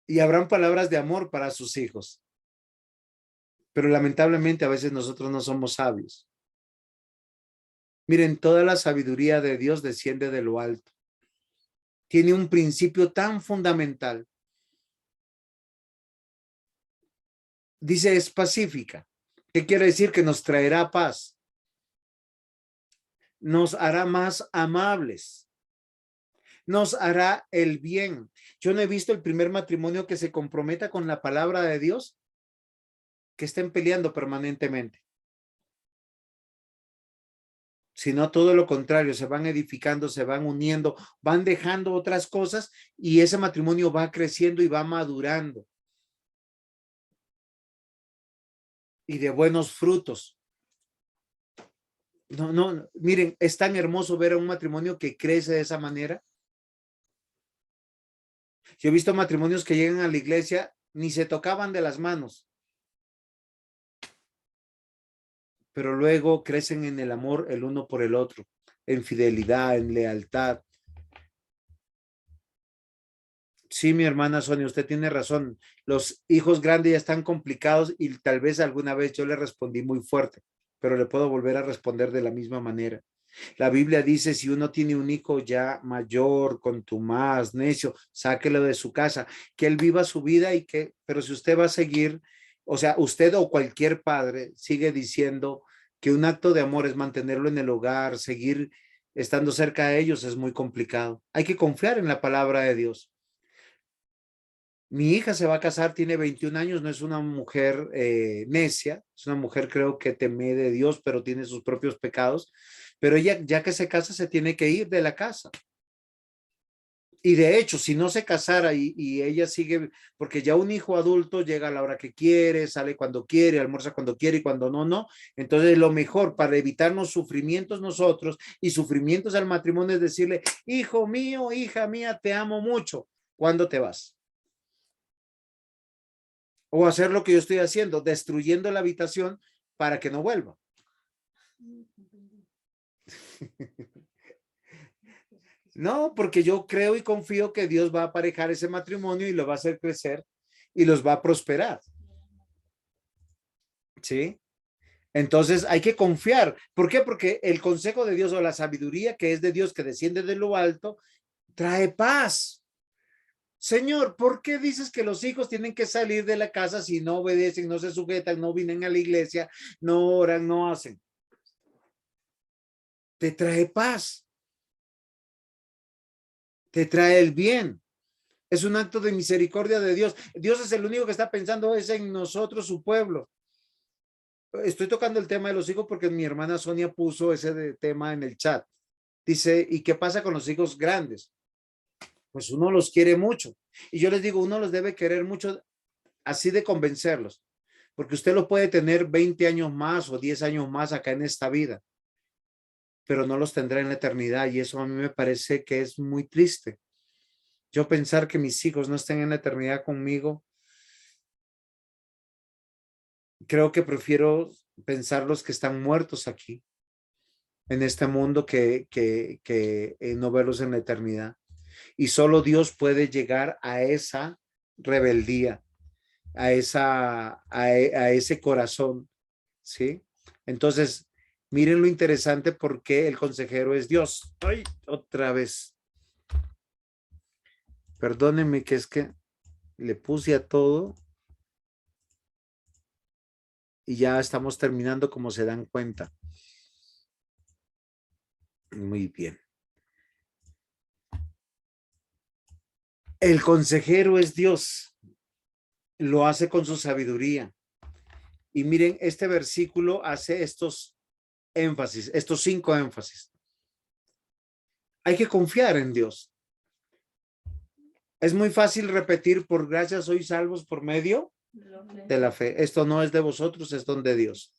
Y habrán palabras de amor para sus hijos. Pero lamentablemente a veces nosotros no somos sabios. Miren, toda la sabiduría de Dios desciende de lo alto. Tiene un principio tan fundamental. Dice, es pacífica. ¿Qué quiere decir? Que nos traerá paz. Nos hará más amables. Nos hará el bien. Yo no he visto el primer matrimonio que se comprometa con la palabra de Dios, que estén peleando permanentemente. Sino todo lo contrario, se van edificando, se van uniendo, van dejando otras cosas y ese matrimonio va creciendo y va madurando. Y de buenos frutos. No, miren, es tan hermoso ver a un matrimonio que crece de esa manera. Yo he visto matrimonios que llegan a la iglesia, ni se tocaban de las manos. Pero luego crecen en el amor el uno por el otro, en fidelidad, en lealtad. Sí, mi hermana Sonia, usted tiene razón. Los hijos grandes ya están complicados y tal vez alguna vez yo le respondí muy fuerte, pero le puedo volver a responder de la misma manera. La Biblia dice, si uno tiene un hijo ya mayor, contumaz, necio, sáquelo de su casa, que él viva su vida y que, pero si usted va a seguir, o sea, usted o cualquier padre sigue diciendo que un acto de amor es mantenerlo en el hogar, seguir estando cerca de ellos, es muy complicado. Hay que confiar en la palabra de Dios. Mi hija se va a casar, tiene 21 años, no es una mujer necia, es una mujer creo que teme de Dios, pero tiene sus propios pecados, pero ella ya que se casa se tiene que ir de la casa. Y de hecho, si no se casara y ella sigue, porque ya un hijo adulto llega a la hora que quiere, sale cuando quiere, almuerza cuando quiere y cuando no, no. Entonces lo mejor para evitarnos sufrimientos nosotros y sufrimientos al matrimonio es decirle, hijo mío, hija mía, te amo mucho. ¿Cuándo te vas? O hacer lo que yo estoy haciendo, destruyendo la habitación para que no vuelva. No, porque yo creo y confío que Dios va a aparejar ese matrimonio y lo va a hacer crecer y los va a prosperar. ¿Sí? Entonces hay que confiar. ¿Por qué? Porque el consejo de Dios o la sabiduría que es de Dios, que desciende de lo alto, trae paz. Señor, ¿por qué dices que los hijos tienen que salir de la casa si no obedecen, no se sujetan, no vienen a la iglesia, no oran, no hacen? Te trae paz. Te trae el bien. Es un acto de misericordia de Dios. Dios es el único que está pensando es en nosotros, su pueblo. Estoy tocando el tema de los hijos porque mi hermana Sonia puso ese tema en el chat. Dice, ¿y qué pasa con los hijos grandes? Pues uno los quiere mucho. Y yo les digo, uno los debe querer mucho, así de convencerlos. Porque usted lo puede tener 20 años más o 10 años más acá en esta vida, pero no los tendrá en la eternidad. Y eso a mí me parece que es muy triste. Yo pensar que mis hijos no estén en la eternidad conmigo, creo que prefiero pensar los que están muertos aquí, en este mundo, que no verlos en la eternidad. Y solo Dios puede llegar a esa rebeldía, a ese corazón, ¿sí? Entonces, miren lo interesante porque el consejero es Dios. ¡Ay! Otra vez. Perdónenme que es que le puse a todo. y ya estamos terminando, como se dan cuenta. Muy bien. El consejero es Dios. Lo hace con su sabiduría. Y miren, este versículo hace estos énfasis, estos 5 énfasis. Hay que confiar en Dios. Es muy fácil repetir, por gracia sois salvos por medio de la fe. Esto no es de vosotros, es don de Dios.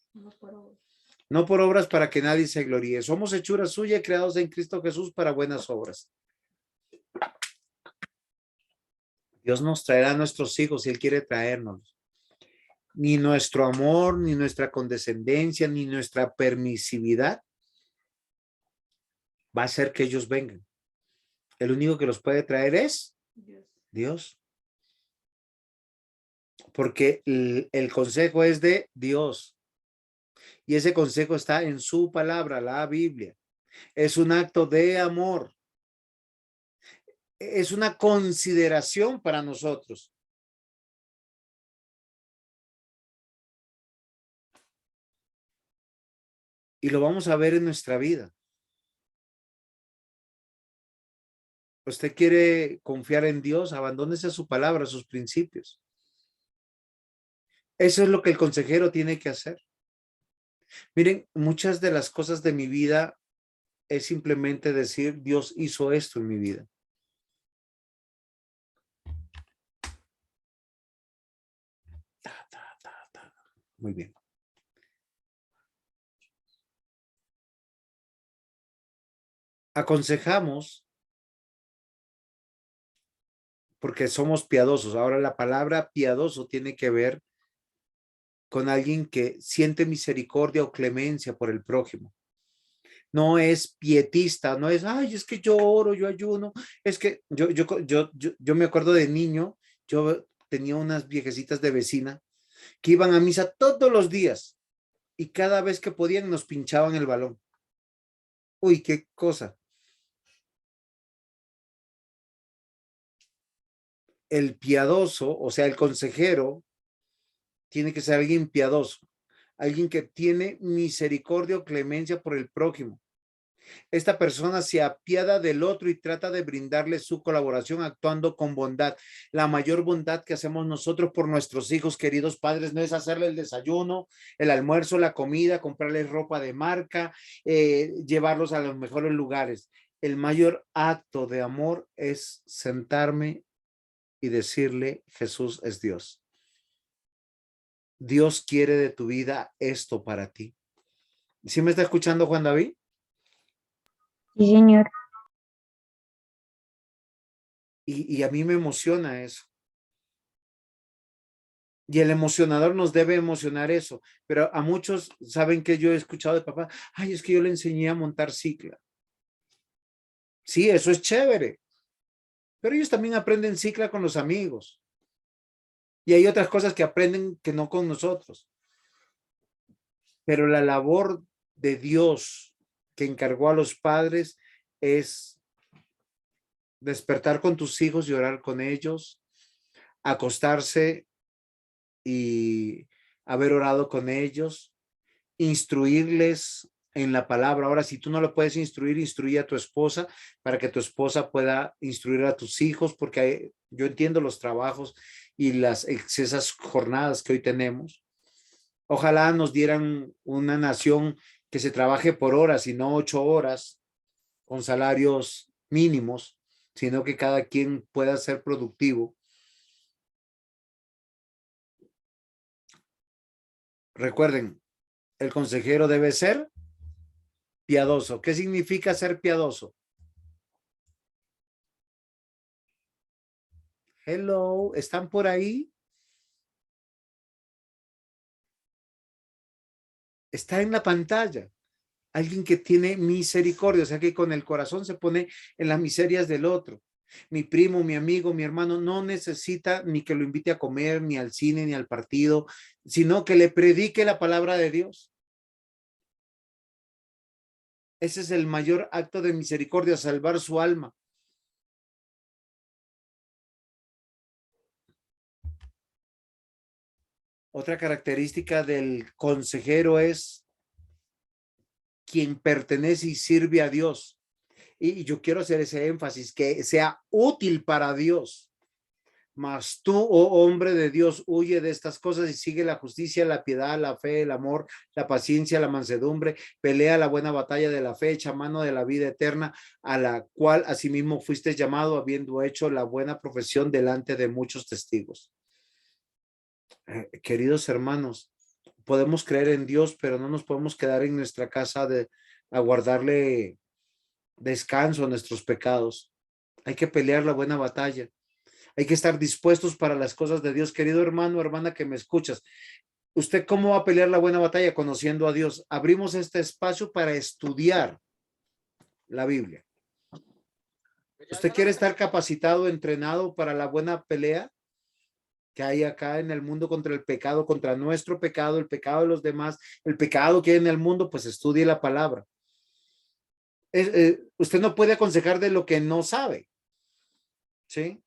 No por obras para que nadie se gloríe. Somos hechura suya, creados en Cristo Jesús para buenas obras. Dios nos traerá a nuestros hijos si Él quiere traernos. Ni nuestro amor, ni nuestra condescendencia, ni nuestra permisividad va a hacer que ellos vengan. El único que los puede traer es Dios. Porque el consejo es de Dios. Y ese consejo está en su palabra, la Biblia. Es un acto de amor. Es una consideración para nosotros. Y lo vamos a ver en nuestra vida. Usted quiere confiar en Dios, abandónese a su palabra, a sus principios. Eso es lo que el consejero tiene que hacer. Miren, muchas de las cosas de mi vida es simplemente decir, Dios hizo esto en mi vida. Muy bien. Aconsejamos porque somos piadosos. Ahora la palabra piadoso tiene que ver con alguien que siente misericordia o clemencia por el prójimo. No es pietista, no es, ay, es que yo oro, yo ayuno. Es que yo me acuerdo de niño, yo tenía unas viejecitas de vecina que iban a misa todos los días y cada vez que podían nos pinchaban el balón. Uy, qué cosa. El piadoso, o sea, el consejero, tiene que ser alguien piadoso, alguien que tiene misericordia o clemencia por el prójimo. Esta persona se apiada del otro y trata de brindarle su colaboración actuando con bondad. La mayor bondad que hacemos nosotros por nuestros hijos, queridos padres, no es hacerle el desayuno, el almuerzo, la comida, comprarles ropa de marca, llevarlos a los mejores lugares. El mayor acto de amor es sentarme y decirle, Jesús es Dios. Dios quiere de tu vida esto para ti. ¿Sí me está escuchando, Juan David? Sí, señor. Y a mí me emociona eso. Y el emocionador nos debe emocionar eso. Pero a muchos saben que yo he escuchado de papá, ay, es que yo le enseñé a montar cicla. Sí, eso es chévere. Pero ellos también aprenden cicla con los amigos. Y hay otras cosas que aprenden que no con nosotros. Pero la labor de Dios que encargó a los padres es despertar con tus hijos y orar con ellos, acostarse y haber orado con ellos, instruirles en la palabra. Ahora, si tú no lo puedes instruir, instruye a tu esposa para que tu esposa pueda instruir a tus hijos, porque yo entiendo los trabajos y esas jornadas que hoy tenemos. Ojalá nos dieran una nación que se trabaje por horas y no 8 horas con salarios mínimos, sino que cada quien pueda ser productivo. Recuerden, el consejero debe ser piadoso. ¿Qué significa ser piadoso? Hello, ¿están por ahí? Está en la pantalla. Alguien que tiene misericordia, o sea que con el corazón se pone en las miserias del otro. Mi primo, mi amigo, mi hermano no necesita ni que lo invite a comer, ni al cine, ni al partido, sino que le predique la palabra de Dios. Ese es el mayor acto de misericordia, salvar su alma. Otra característica del consejero es quien pertenece y sirve a Dios. Y yo quiero hacer ese énfasis, que sea útil para Dios. Mas tú, oh hombre de Dios, huye de estas cosas y sigue la justicia, la piedad, la fe, el amor, la paciencia, la mansedumbre, pelea la buena batalla de la fe, echa mano de la vida eterna, a la cual asimismo fuiste llamado, habiendo hecho la buena profesión delante de muchos testigos. Queridos hermanos, podemos creer en Dios, pero no nos podemos quedar en nuestra casa a guardarle descanso a nuestros pecados. Hay que pelear la buena batalla. Hay que estar dispuestos para las cosas de Dios. Querido hermano, hermana que me escuchas, ¿usted cómo va a pelear la buena batalla? Conociendo a Dios. Abrimos este espacio para estudiar la Biblia. ¿Usted quiere estar capacitado, entrenado para la buena pelea que hay acá en el mundo contra el pecado, contra nuestro pecado, el pecado de los demás, el pecado que hay en el mundo? Pues estudie la palabra. Usted no puede aconsejar de lo que no sabe. ¿Sí?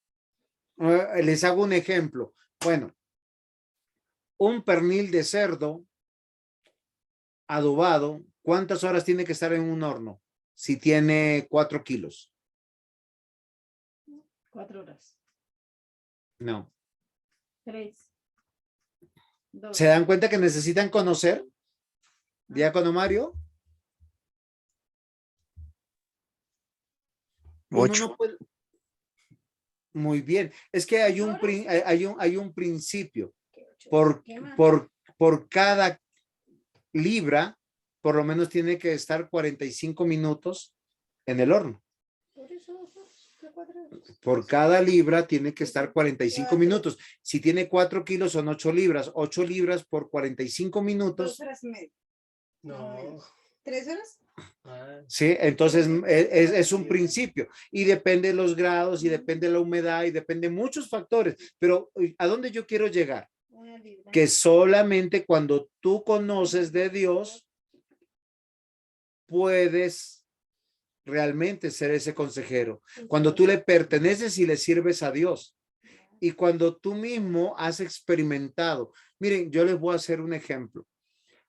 Les hago un ejemplo. Bueno, un pernil de cerdo adobado, ¿cuántas horas tiene que estar en un horno? Si tiene 4 kilos. 4 horas. No. 3. 2. ¿Se dan cuenta que necesitan conocer? Diácono Mario. 8. No puede... Muy bien. Es que hay un principio. Por cada libra, por lo menos tiene que estar 45 minutos en el horno. Por cada libra tiene que estar 45 minutos. Si tiene 4 kilos son 8 libras. 8 libras por 45 minutos. 2 horas y media. No. 3 horas. Sí, entonces es un principio y depende de los grados y depende de la humedad y depende de muchos factores. Pero ¿a dónde yo quiero llegar? Que solamente cuando tú conoces de Dios puedes realmente ser ese consejero. Cuando tú le perteneces y le sirves a Dios. Y cuando tú mismo has experimentado. Miren, yo les voy a hacer un ejemplo.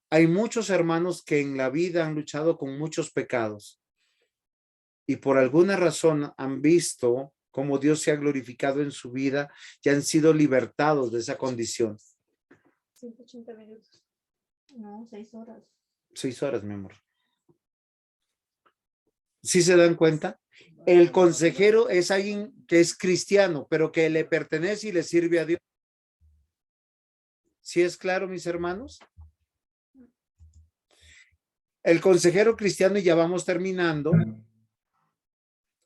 Hay muchos hermanos que en la vida han luchado con muchos pecados. Y por alguna razón han visto cómo Dios se ha glorificado en su vida y han sido libertados de esa condición. 180 minutos. No, 6 horas. 6 horas, mi amor. ¿Sí se dan cuenta? El consejero es alguien que es cristiano, pero que le pertenece y le sirve a Dios. ¿Sí es claro, mis hermanos? El consejero cristiano, y ya vamos terminando,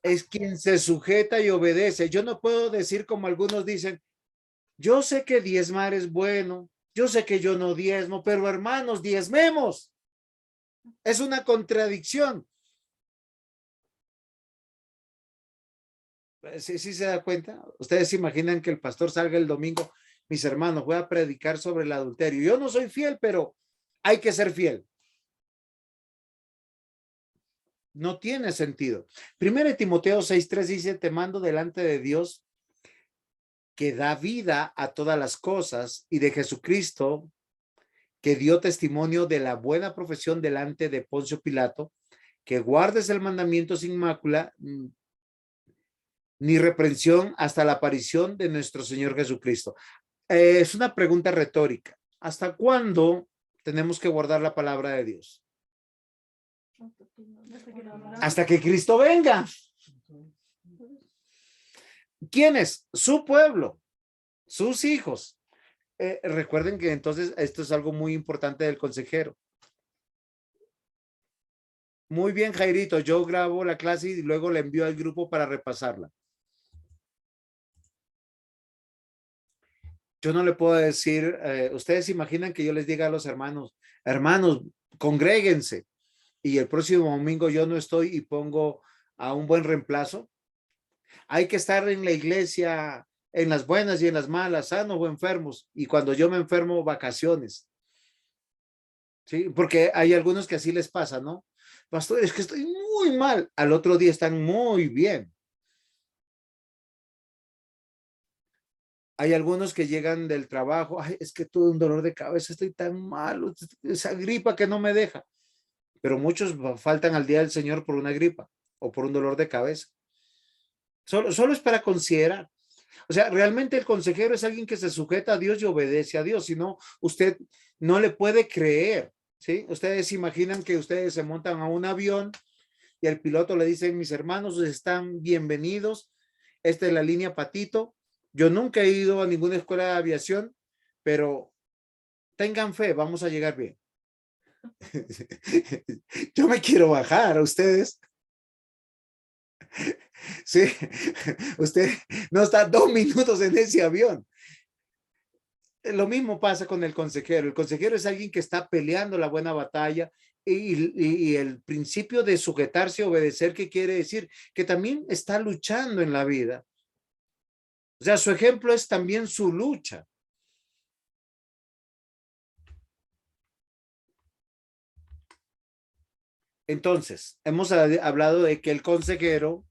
es quien se sujeta y obedece. Yo no puedo decir como algunos dicen, yo sé que diezmar es bueno, yo sé que yo no diezmo, pero hermanos, diezmemos. Es una contradicción. ¿Sí se da cuenta? Ustedes se imaginan que el pastor salga el domingo, mis hermanos, voy a predicar sobre el adulterio. Yo no soy fiel, pero hay que ser fiel. No tiene sentido. Primero Timoteo 6:3 dice, te mando delante de Dios que da vida a todas las cosas y de Jesucristo que dio testimonio de la buena profesión delante de Poncio Pilato, que guardes el mandamiento sin mácula ni reprensión hasta la aparición de nuestro Señor Jesucristo. Es una pregunta retórica. ¿Hasta cuándo tenemos que guardar la palabra de Dios? Hasta que Cristo venga. ¿Quiénes? Su pueblo, sus hijos. Recuerden que entonces esto es algo muy importante del consejero. Muy bien, Jairito, yo grabo la clase y luego la envío al grupo para repasarla. Yo no le puedo decir, ustedes imaginan que yo les diga a los hermanos, congréguense y el próximo domingo yo no estoy y pongo a un buen reemplazo. Hay que estar en la iglesia en las buenas y en las malas, sanos o enfermos, y cuando yo me enfermo, vacaciones. Sí, porque hay algunos que así les pasa, ¿no? Pastor, es que estoy muy mal. Al otro día están muy bien. Hay algunos que llegan del trabajo, ay, es que tuve un dolor de cabeza, estoy tan malo, esa gripa que no me deja. Pero muchos faltan al día del Señor por una gripa o por un dolor de cabeza. Solo es para considerar. O sea, realmente el consejero es alguien que se sujeta a Dios y obedece a Dios, si no, usted no le puede creer, ¿sí? Ustedes imaginan que ustedes se montan a un avión y el piloto le dice, mis hermanos están bienvenidos, esta es la línea Patito, yo nunca he ido a ninguna escuela de aviación, pero tengan fe, vamos a llegar bien. Yo me quiero bajar, a ustedes. Sí, usted no está 2 minutos en ese avión. Lo mismo pasa con el consejero. El consejero es alguien que está peleando la buena batalla y el principio de sujetarse y obedecer, ¿qué quiere decir? Que también está luchando en la vida. O sea, su ejemplo es también su lucha. Entonces, hemos hablado de que el consejero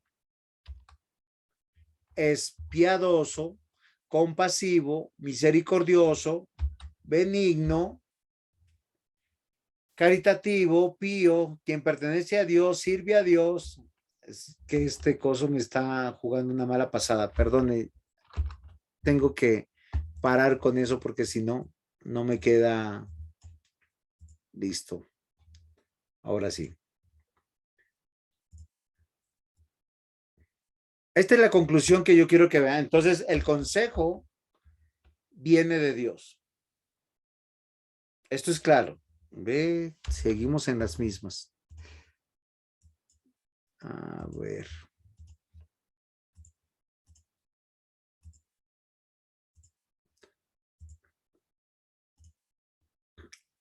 es piadoso, compasivo, misericordioso, benigno, caritativo, pío, quien pertenece a Dios, sirve a Dios. Es que este coso me está jugando una mala pasada, perdone, tengo que parar con eso porque si no, no me queda listo. Ahora sí. Esta es la conclusión que yo quiero que vean. Entonces, el consejo viene de Dios. Esto es claro. Ve, seguimos en las mismas. A ver.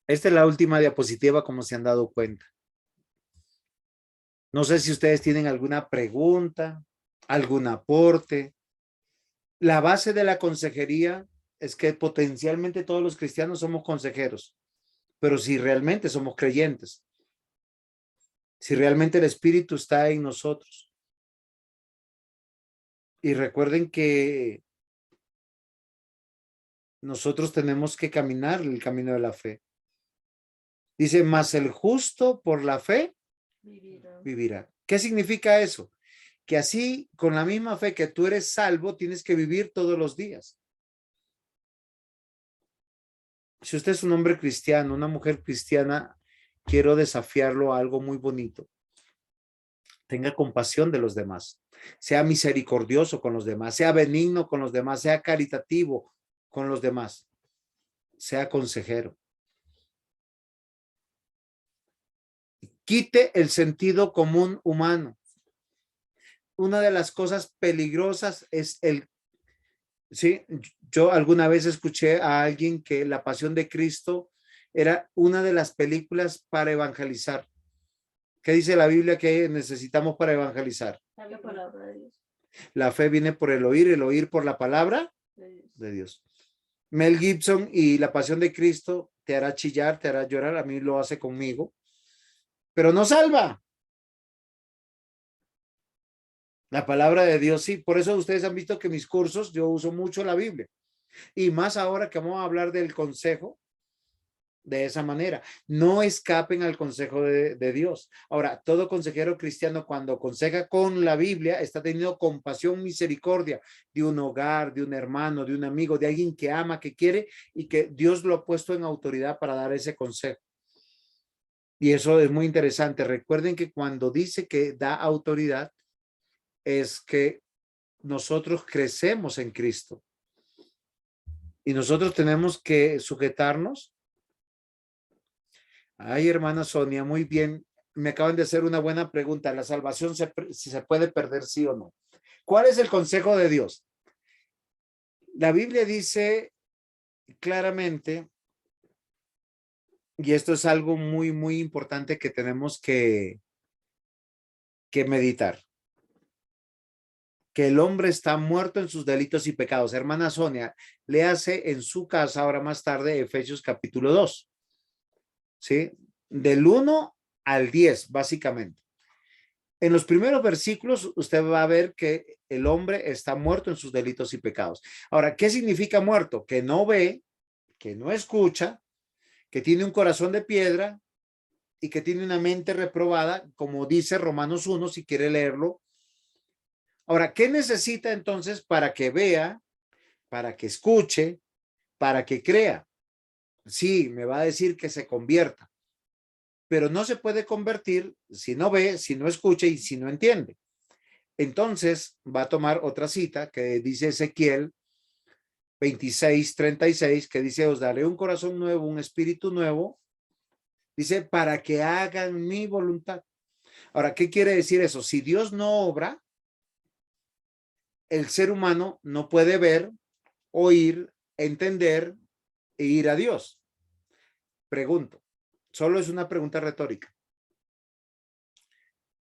Esta es la última diapositiva, como se han dado cuenta. No sé si ustedes tienen alguna pregunta, algún aporte. La base de la consejería es que potencialmente todos los cristianos somos consejeros, pero si realmente somos creyentes, si realmente el Espíritu está en nosotros. Y recuerden que nosotros tenemos que caminar el camino de la fe. Dice, mas el justo por la fe vivirá. ¿Qué significa eso? Que así, con la misma fe que tú eres salvo, tienes que vivir todos los días. Si usted es un hombre cristiano, una mujer cristiana, quiero desafiarlo a algo muy bonito. Tenga compasión de los demás. Sea misericordioso con los demás. Sea benigno con los demás. Sea caritativo con los demás. Sea consejero. Quite el sentido común humano. Una de las cosas peligrosas es sí, yo alguna vez escuché a alguien que La Pasión de Cristo era una de las películas para evangelizar. ¿Qué dice la Biblia que necesitamos para evangelizar? La palabra de Dios. La fe viene por el oír por la palabra de Dios. Mel Gibson y La Pasión de Cristo te hará chillar, te hará llorar, a mí lo hace conmigo, pero no salva. La palabra de Dios sí, por eso ustedes han visto que mis cursos yo uso mucho la Biblia y más ahora que vamos a hablar del consejo de esa manera. No escapen al consejo de Dios. Ahora, todo consejero cristiano cuando aconseja con la Biblia está teniendo compasión, misericordia de un hogar, de un hermano, de un amigo, de alguien que ama, que quiere y que Dios lo ha puesto en autoridad para dar ese consejo. Y eso es muy interesante. Recuerden que cuando dice que da autoridad es que nosotros crecemos en Cristo y nosotros tenemos que sujetarnos. Ay, hermana Sonia, muy bien. Me acaban de hacer una buena pregunta. ¿La salvación si se puede perder, sí o no? ¿Cuál es el consejo de Dios? La Biblia dice claramente, y esto es algo muy, muy importante que tenemos que meditar, que el hombre está muerto en sus delitos y pecados. Hermana Sonia, léase en su casa ahora más tarde Efesios capítulo 2. ¿Sí? Del 1 al 10, básicamente. En los primeros versículos usted va a ver que el hombre está muerto en sus delitos y pecados. Ahora, ¿qué significa muerto? Que no ve, que no escucha, que tiene un corazón de piedra y que tiene una mente reprobada, como dice Romanos 1, si quiere leerlo. Ahora, ¿qué necesita entonces para que vea, para que escuche, para que crea? Sí, me va a decir que se convierta, pero no se puede convertir si no ve, si no escucha y si no entiende. Entonces va a tomar otra cita que dice Ezequiel 26:36, que dice, os daré un corazón nuevo, un espíritu nuevo, dice, para que hagan mi voluntad. Ahora, ¿qué quiere decir eso? Si Dios no obra, el ser humano no puede ver, oír, entender e ir a Dios. Pregunto, solo es una pregunta retórica.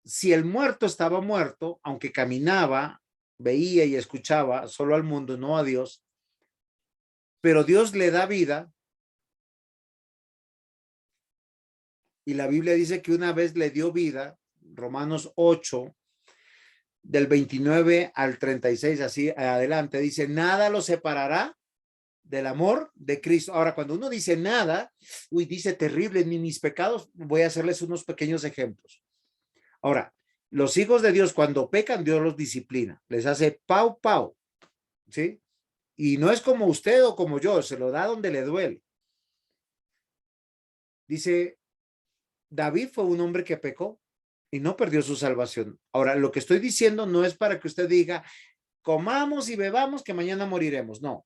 Si el muerto estaba muerto, aunque caminaba, veía y escuchaba solo al mundo, no a Dios, pero Dios le da vida, y la Biblia dice que una vez le dio vida, Romanos 8, del 29 al 36, así adelante, dice, nada lo separará del amor de Cristo. Ahora, cuando uno dice nada, uy, dice terrible, ni mis pecados, voy a hacerles unos pequeños ejemplos. Ahora, los hijos de Dios cuando pecan, Dios los disciplina, les hace pau, pau, ¿sí? Y no es como usted o como yo, se lo da donde le duele. Dice, David fue un hombre que pecó y no perdió su salvación. Ahora, lo que estoy diciendo no es para que usted diga, comamos y bebamos que mañana moriremos. No,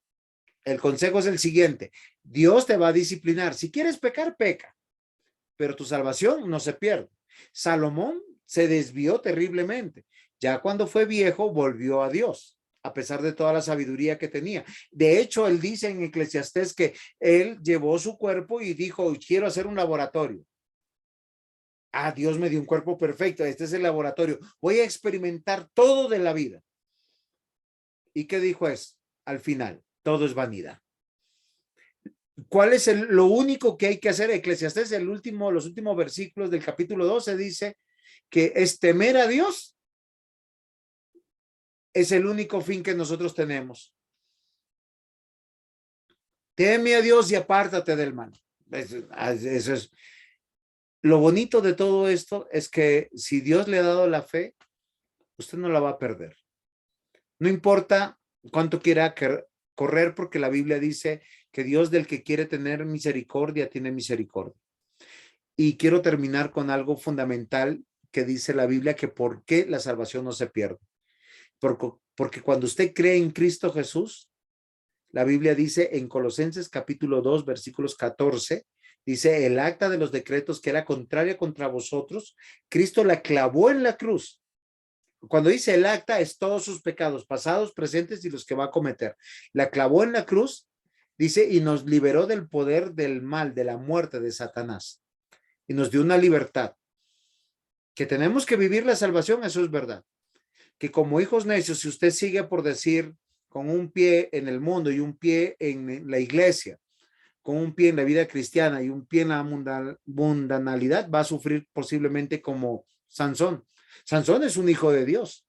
el consejo es el siguiente, Dios te va a disciplinar. Si quieres pecar, peca, pero tu salvación no se pierde. Salomón se desvió terriblemente. Ya cuando fue viejo, volvió a Dios, a pesar de toda la sabiduría que tenía. De hecho, él dice en Eclesiastés que él llevó su cuerpo y dijo, quiero hacer un laboratorio. Ah, Dios me dio un cuerpo perfecto, este es el laboratorio. Voy a experimentar todo de la vida. ¿Y qué dijo es? Al final, todo es vanidad. ¿Cuál es lo único que hay que hacer? Eclesiastés, los últimos versículos del capítulo 12 dice que es temer a Dios. Es el único fin que nosotros tenemos. Teme a Dios y apártate del mal. Eso es. Lo bonito de todo esto es que si Dios le ha dado la fe, usted no la va a perder. No importa cuánto quiera correr, porque la Biblia dice que Dios del que quiere tener misericordia, tiene misericordia. Y quiero terminar con algo fundamental que dice la Biblia, que por qué la salvación no se pierde. Porque cuando usted cree en Cristo Jesús, la Biblia dice en Colosenses capítulo 2, versículos 14, dice, el acta de los decretos que era contraria contra vosotros, Cristo la clavó en la cruz. Cuando dice el acta, es todos sus pecados, pasados, presentes y los que va a cometer. La clavó en la cruz, dice, y nos liberó del poder del mal, de la muerte de Satanás. Y nos dio una libertad. Que tenemos que vivir la salvación, eso es verdad. Que como hijos necios, si usted sigue por decir, con un pie en el mundo y un pie en la iglesia, con un pie en la vida cristiana y un pie en la mundanalidad, va a sufrir posiblemente como Sansón. Sansón es un hijo de Dios.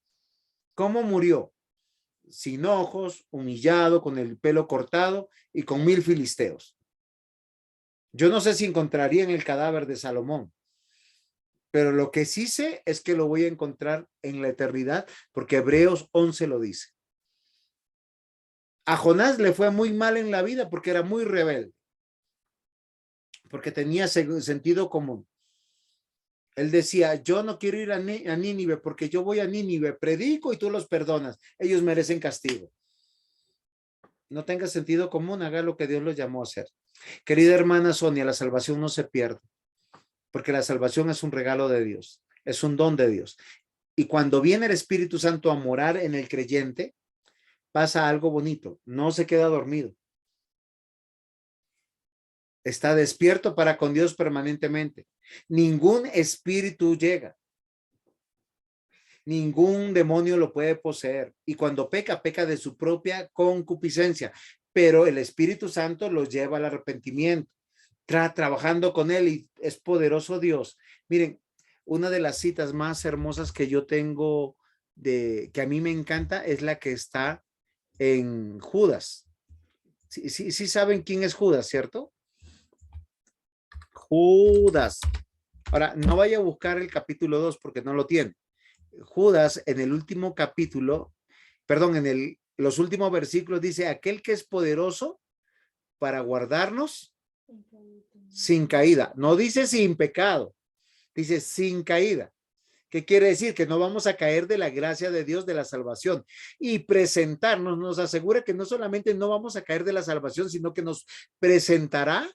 ¿Cómo murió? Sin ojos, humillado, con el pelo cortado y con 1000 filisteos. Yo no sé si encontraría en el cadáver de Salomón, pero lo que sí sé es que lo voy a encontrar en la eternidad, porque Hebreos 11 lo dice. A Jonás le fue muy mal en la vida porque era muy rebelde, porque tenía sentido común. Él decía, yo no quiero ir a Nínive porque yo voy a Nínive, predico y tú los perdonas. Ellos merecen castigo. No tenga sentido común, haga lo que Dios los llamó a hacer. Querida hermana Sonia, la salvación no se pierde, porque la salvación es un regalo de Dios, es un don de Dios. Y cuando viene el Espíritu Santo a morar en el creyente, pasa algo bonito, no se queda dormido. Está despierto para con Dios permanentemente. Ningún espíritu llega. Ningún demonio lo puede poseer. Y cuando peca, peca de su propia concupiscencia. Pero el Espíritu Santo los lleva al arrepentimiento. Trabajando con él, y es poderoso Dios. Miren, una de las citas más hermosas que yo tengo, que a mí me encanta, es la que está en Judas. Sí saben quién es Judas, ¿cierto? Judas. Ahora, no vaya a buscar el capítulo 2 porque no lo tiene. Judas en el último capítulo, perdón, en los últimos versículos dice, aquel que es poderoso para guardarnos sin caída. No dice sin pecado, dice sin caída. ¿Qué quiere decir? Que no vamos a caer de la gracia de Dios, de la salvación. Y presentarnos, nos asegura que no solamente no vamos a caer de la salvación, sino que nos presentará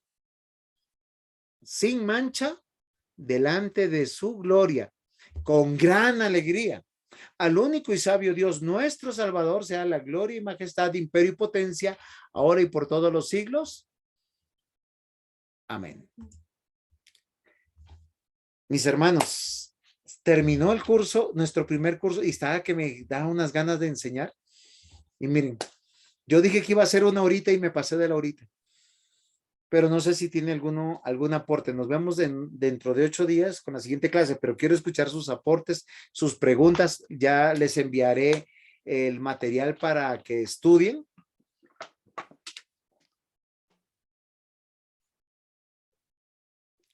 sin mancha delante de su gloria, con gran alegría. Al único y sabio Dios, nuestro Salvador, sea la gloria y majestad, imperio y potencia, ahora y por todos los siglos. Amén. Mis hermanos, terminó el curso, nuestro primer curso, y estaba que me da unas ganas de enseñar. Y miren, yo dije que iba a ser 1 horita y me pasé de la horita. Pero no sé si tiene algún aporte. Nos vemos dentro de 8 días con la siguiente clase, pero quiero escuchar sus aportes, sus preguntas. Ya les enviaré el material para que estudien.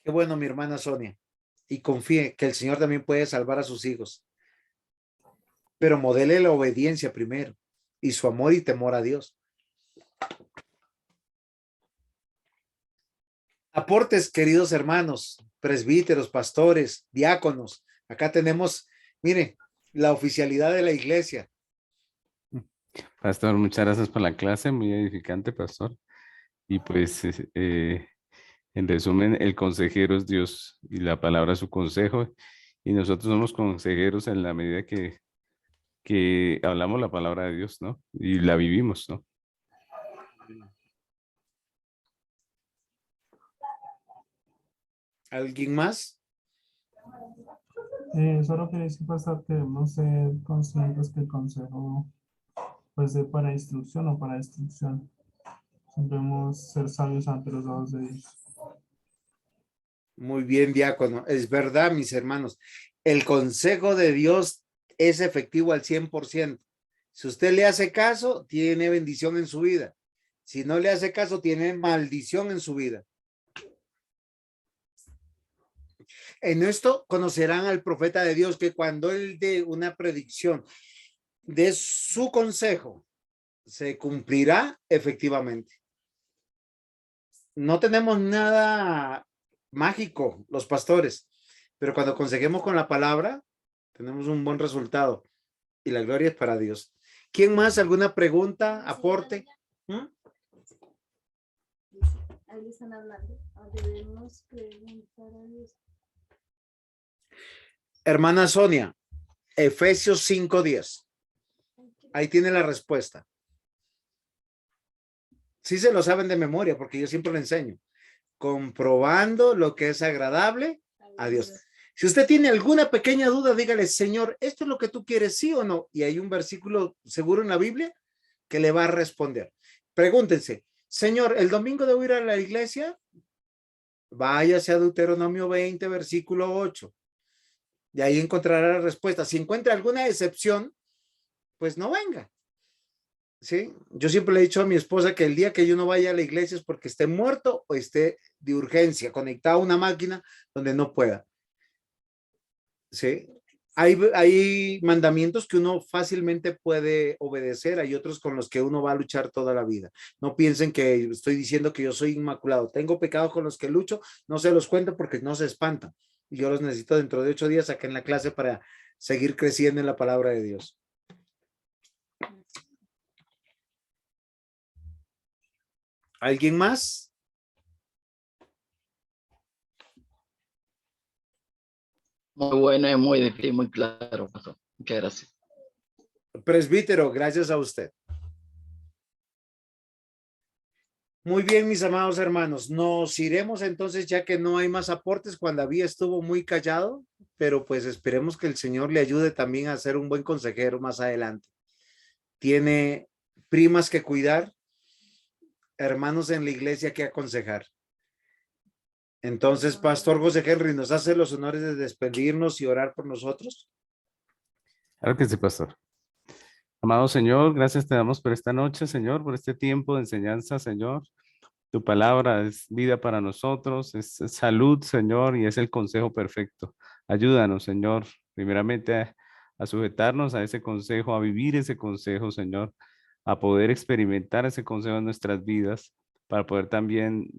Qué bueno, mi hermana Sonia. Y confíe que el Señor también puede salvar a sus hijos. Pero modele la obediencia primero y su amor y temor a Dios. Aportes, queridos hermanos, presbíteros, pastores, diáconos. Acá tenemos, miren, la oficialidad de la iglesia. Pastor, muchas gracias por la clase, muy edificante, pastor. Y pues, en resumen, el consejero es Dios y la palabra es su consejo. Y nosotros somos consejeros en la medida que hablamos la palabra de Dios, ¿no? Y la vivimos, ¿no? ¿Alguien más? Solo quería decir, pastor, que debemos ser conscientes que el consejo puede ser para instrucción o para destrucción. Debemos ser sabios ante los ojos de Dios. Muy bien, diácono. Es verdad, mis hermanos. El consejo de Dios es efectivo al 100%. Si usted le hace caso, tiene bendición en su vida. Si no le hace caso, tiene maldición en su vida. En esto conocerán al profeta de Dios, que cuando él dé una predicción de su consejo, se cumplirá efectivamente. No tenemos nada mágico los pastores, pero cuando conseguimos con la palabra, tenemos un buen resultado y la gloria es para Dios. ¿Quién más? ¿Alguna pregunta? ¿Aporte? Ahí le están hablando. Debemos preguntar a Dios. Hermana Sonia, Efesios 5:10. Ahí tiene la respuesta. Sí se lo saben de memoria porque yo siempre lo enseño. Comprobando lo que es agradable a Dios. Si usted tiene alguna pequeña duda, dígale, Señor, ¿esto es lo que tú quieres, sí o no? Y hay un versículo seguro en la Biblia que le va a responder. Pregúntense, Señor, ¿el domingo debo ir a la iglesia? Váyase a Deuteronomio 20, versículo 8. Y ahí encontrará la respuesta. Si encuentra alguna excepción, pues no venga. ¿Sí? Yo siempre le he dicho a mi esposa que el día que yo no vaya a la iglesia es porque esté muerto o esté de urgencia, conectado a una máquina donde no pueda. ¿Sí? Hay mandamientos que uno fácilmente puede obedecer, hay otros con los que uno va a luchar toda la vida. No piensen que estoy diciendo que yo soy inmaculado. Tengo pecados con los que lucho, no se los cuento porque no se espantan. Y yo los necesito dentro de 8 días acá en la clase para seguir creciendo en la palabra de Dios. ¿Alguien más? Muy bueno y muy difícil, muy claro, pastor. Muchas gracias. Presbítero, gracias a usted. Muy bien, mis amados hermanos, nos iremos entonces ya que no hay más aportes. Juan David estuvo muy callado, pero pues esperemos que el Señor le ayude también a ser un buen consejero más adelante. Tiene primas que cuidar, hermanos en la iglesia que aconsejar. Entonces, Pastor José Henry, ¿nos hace los honores de despedirnos y orar por nosotros? Claro que sí, pastor. Amado Señor, gracias te damos por esta noche, Señor, por este tiempo de enseñanza, Señor. Tu palabra es vida para nosotros, es salud, Señor, y es el consejo perfecto. Ayúdanos, Señor, primeramente a sujetarnos a ese consejo, a vivir ese consejo, Señor, a poder experimentar ese consejo en nuestras vidas, para poder también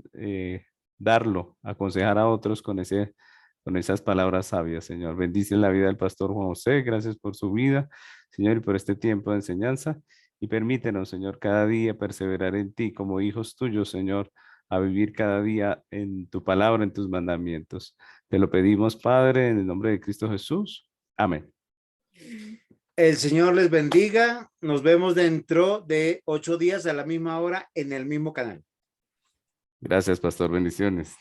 darlo, aconsejar a otros con esas palabras sabias, Señor. Bendice la vida del pastor Juan José, gracias por su vida, Señor, y por este tiempo de enseñanza. Y permítenos, Señor, cada día perseverar en ti como hijos tuyos, Señor, a vivir cada día en tu palabra, en tus mandamientos. Te lo pedimos, Padre, en el nombre de Cristo Jesús. Amén. El Señor les bendiga. Nos vemos dentro de 8 días a la misma hora en el mismo canal. Gracias, pastor. Bendiciones.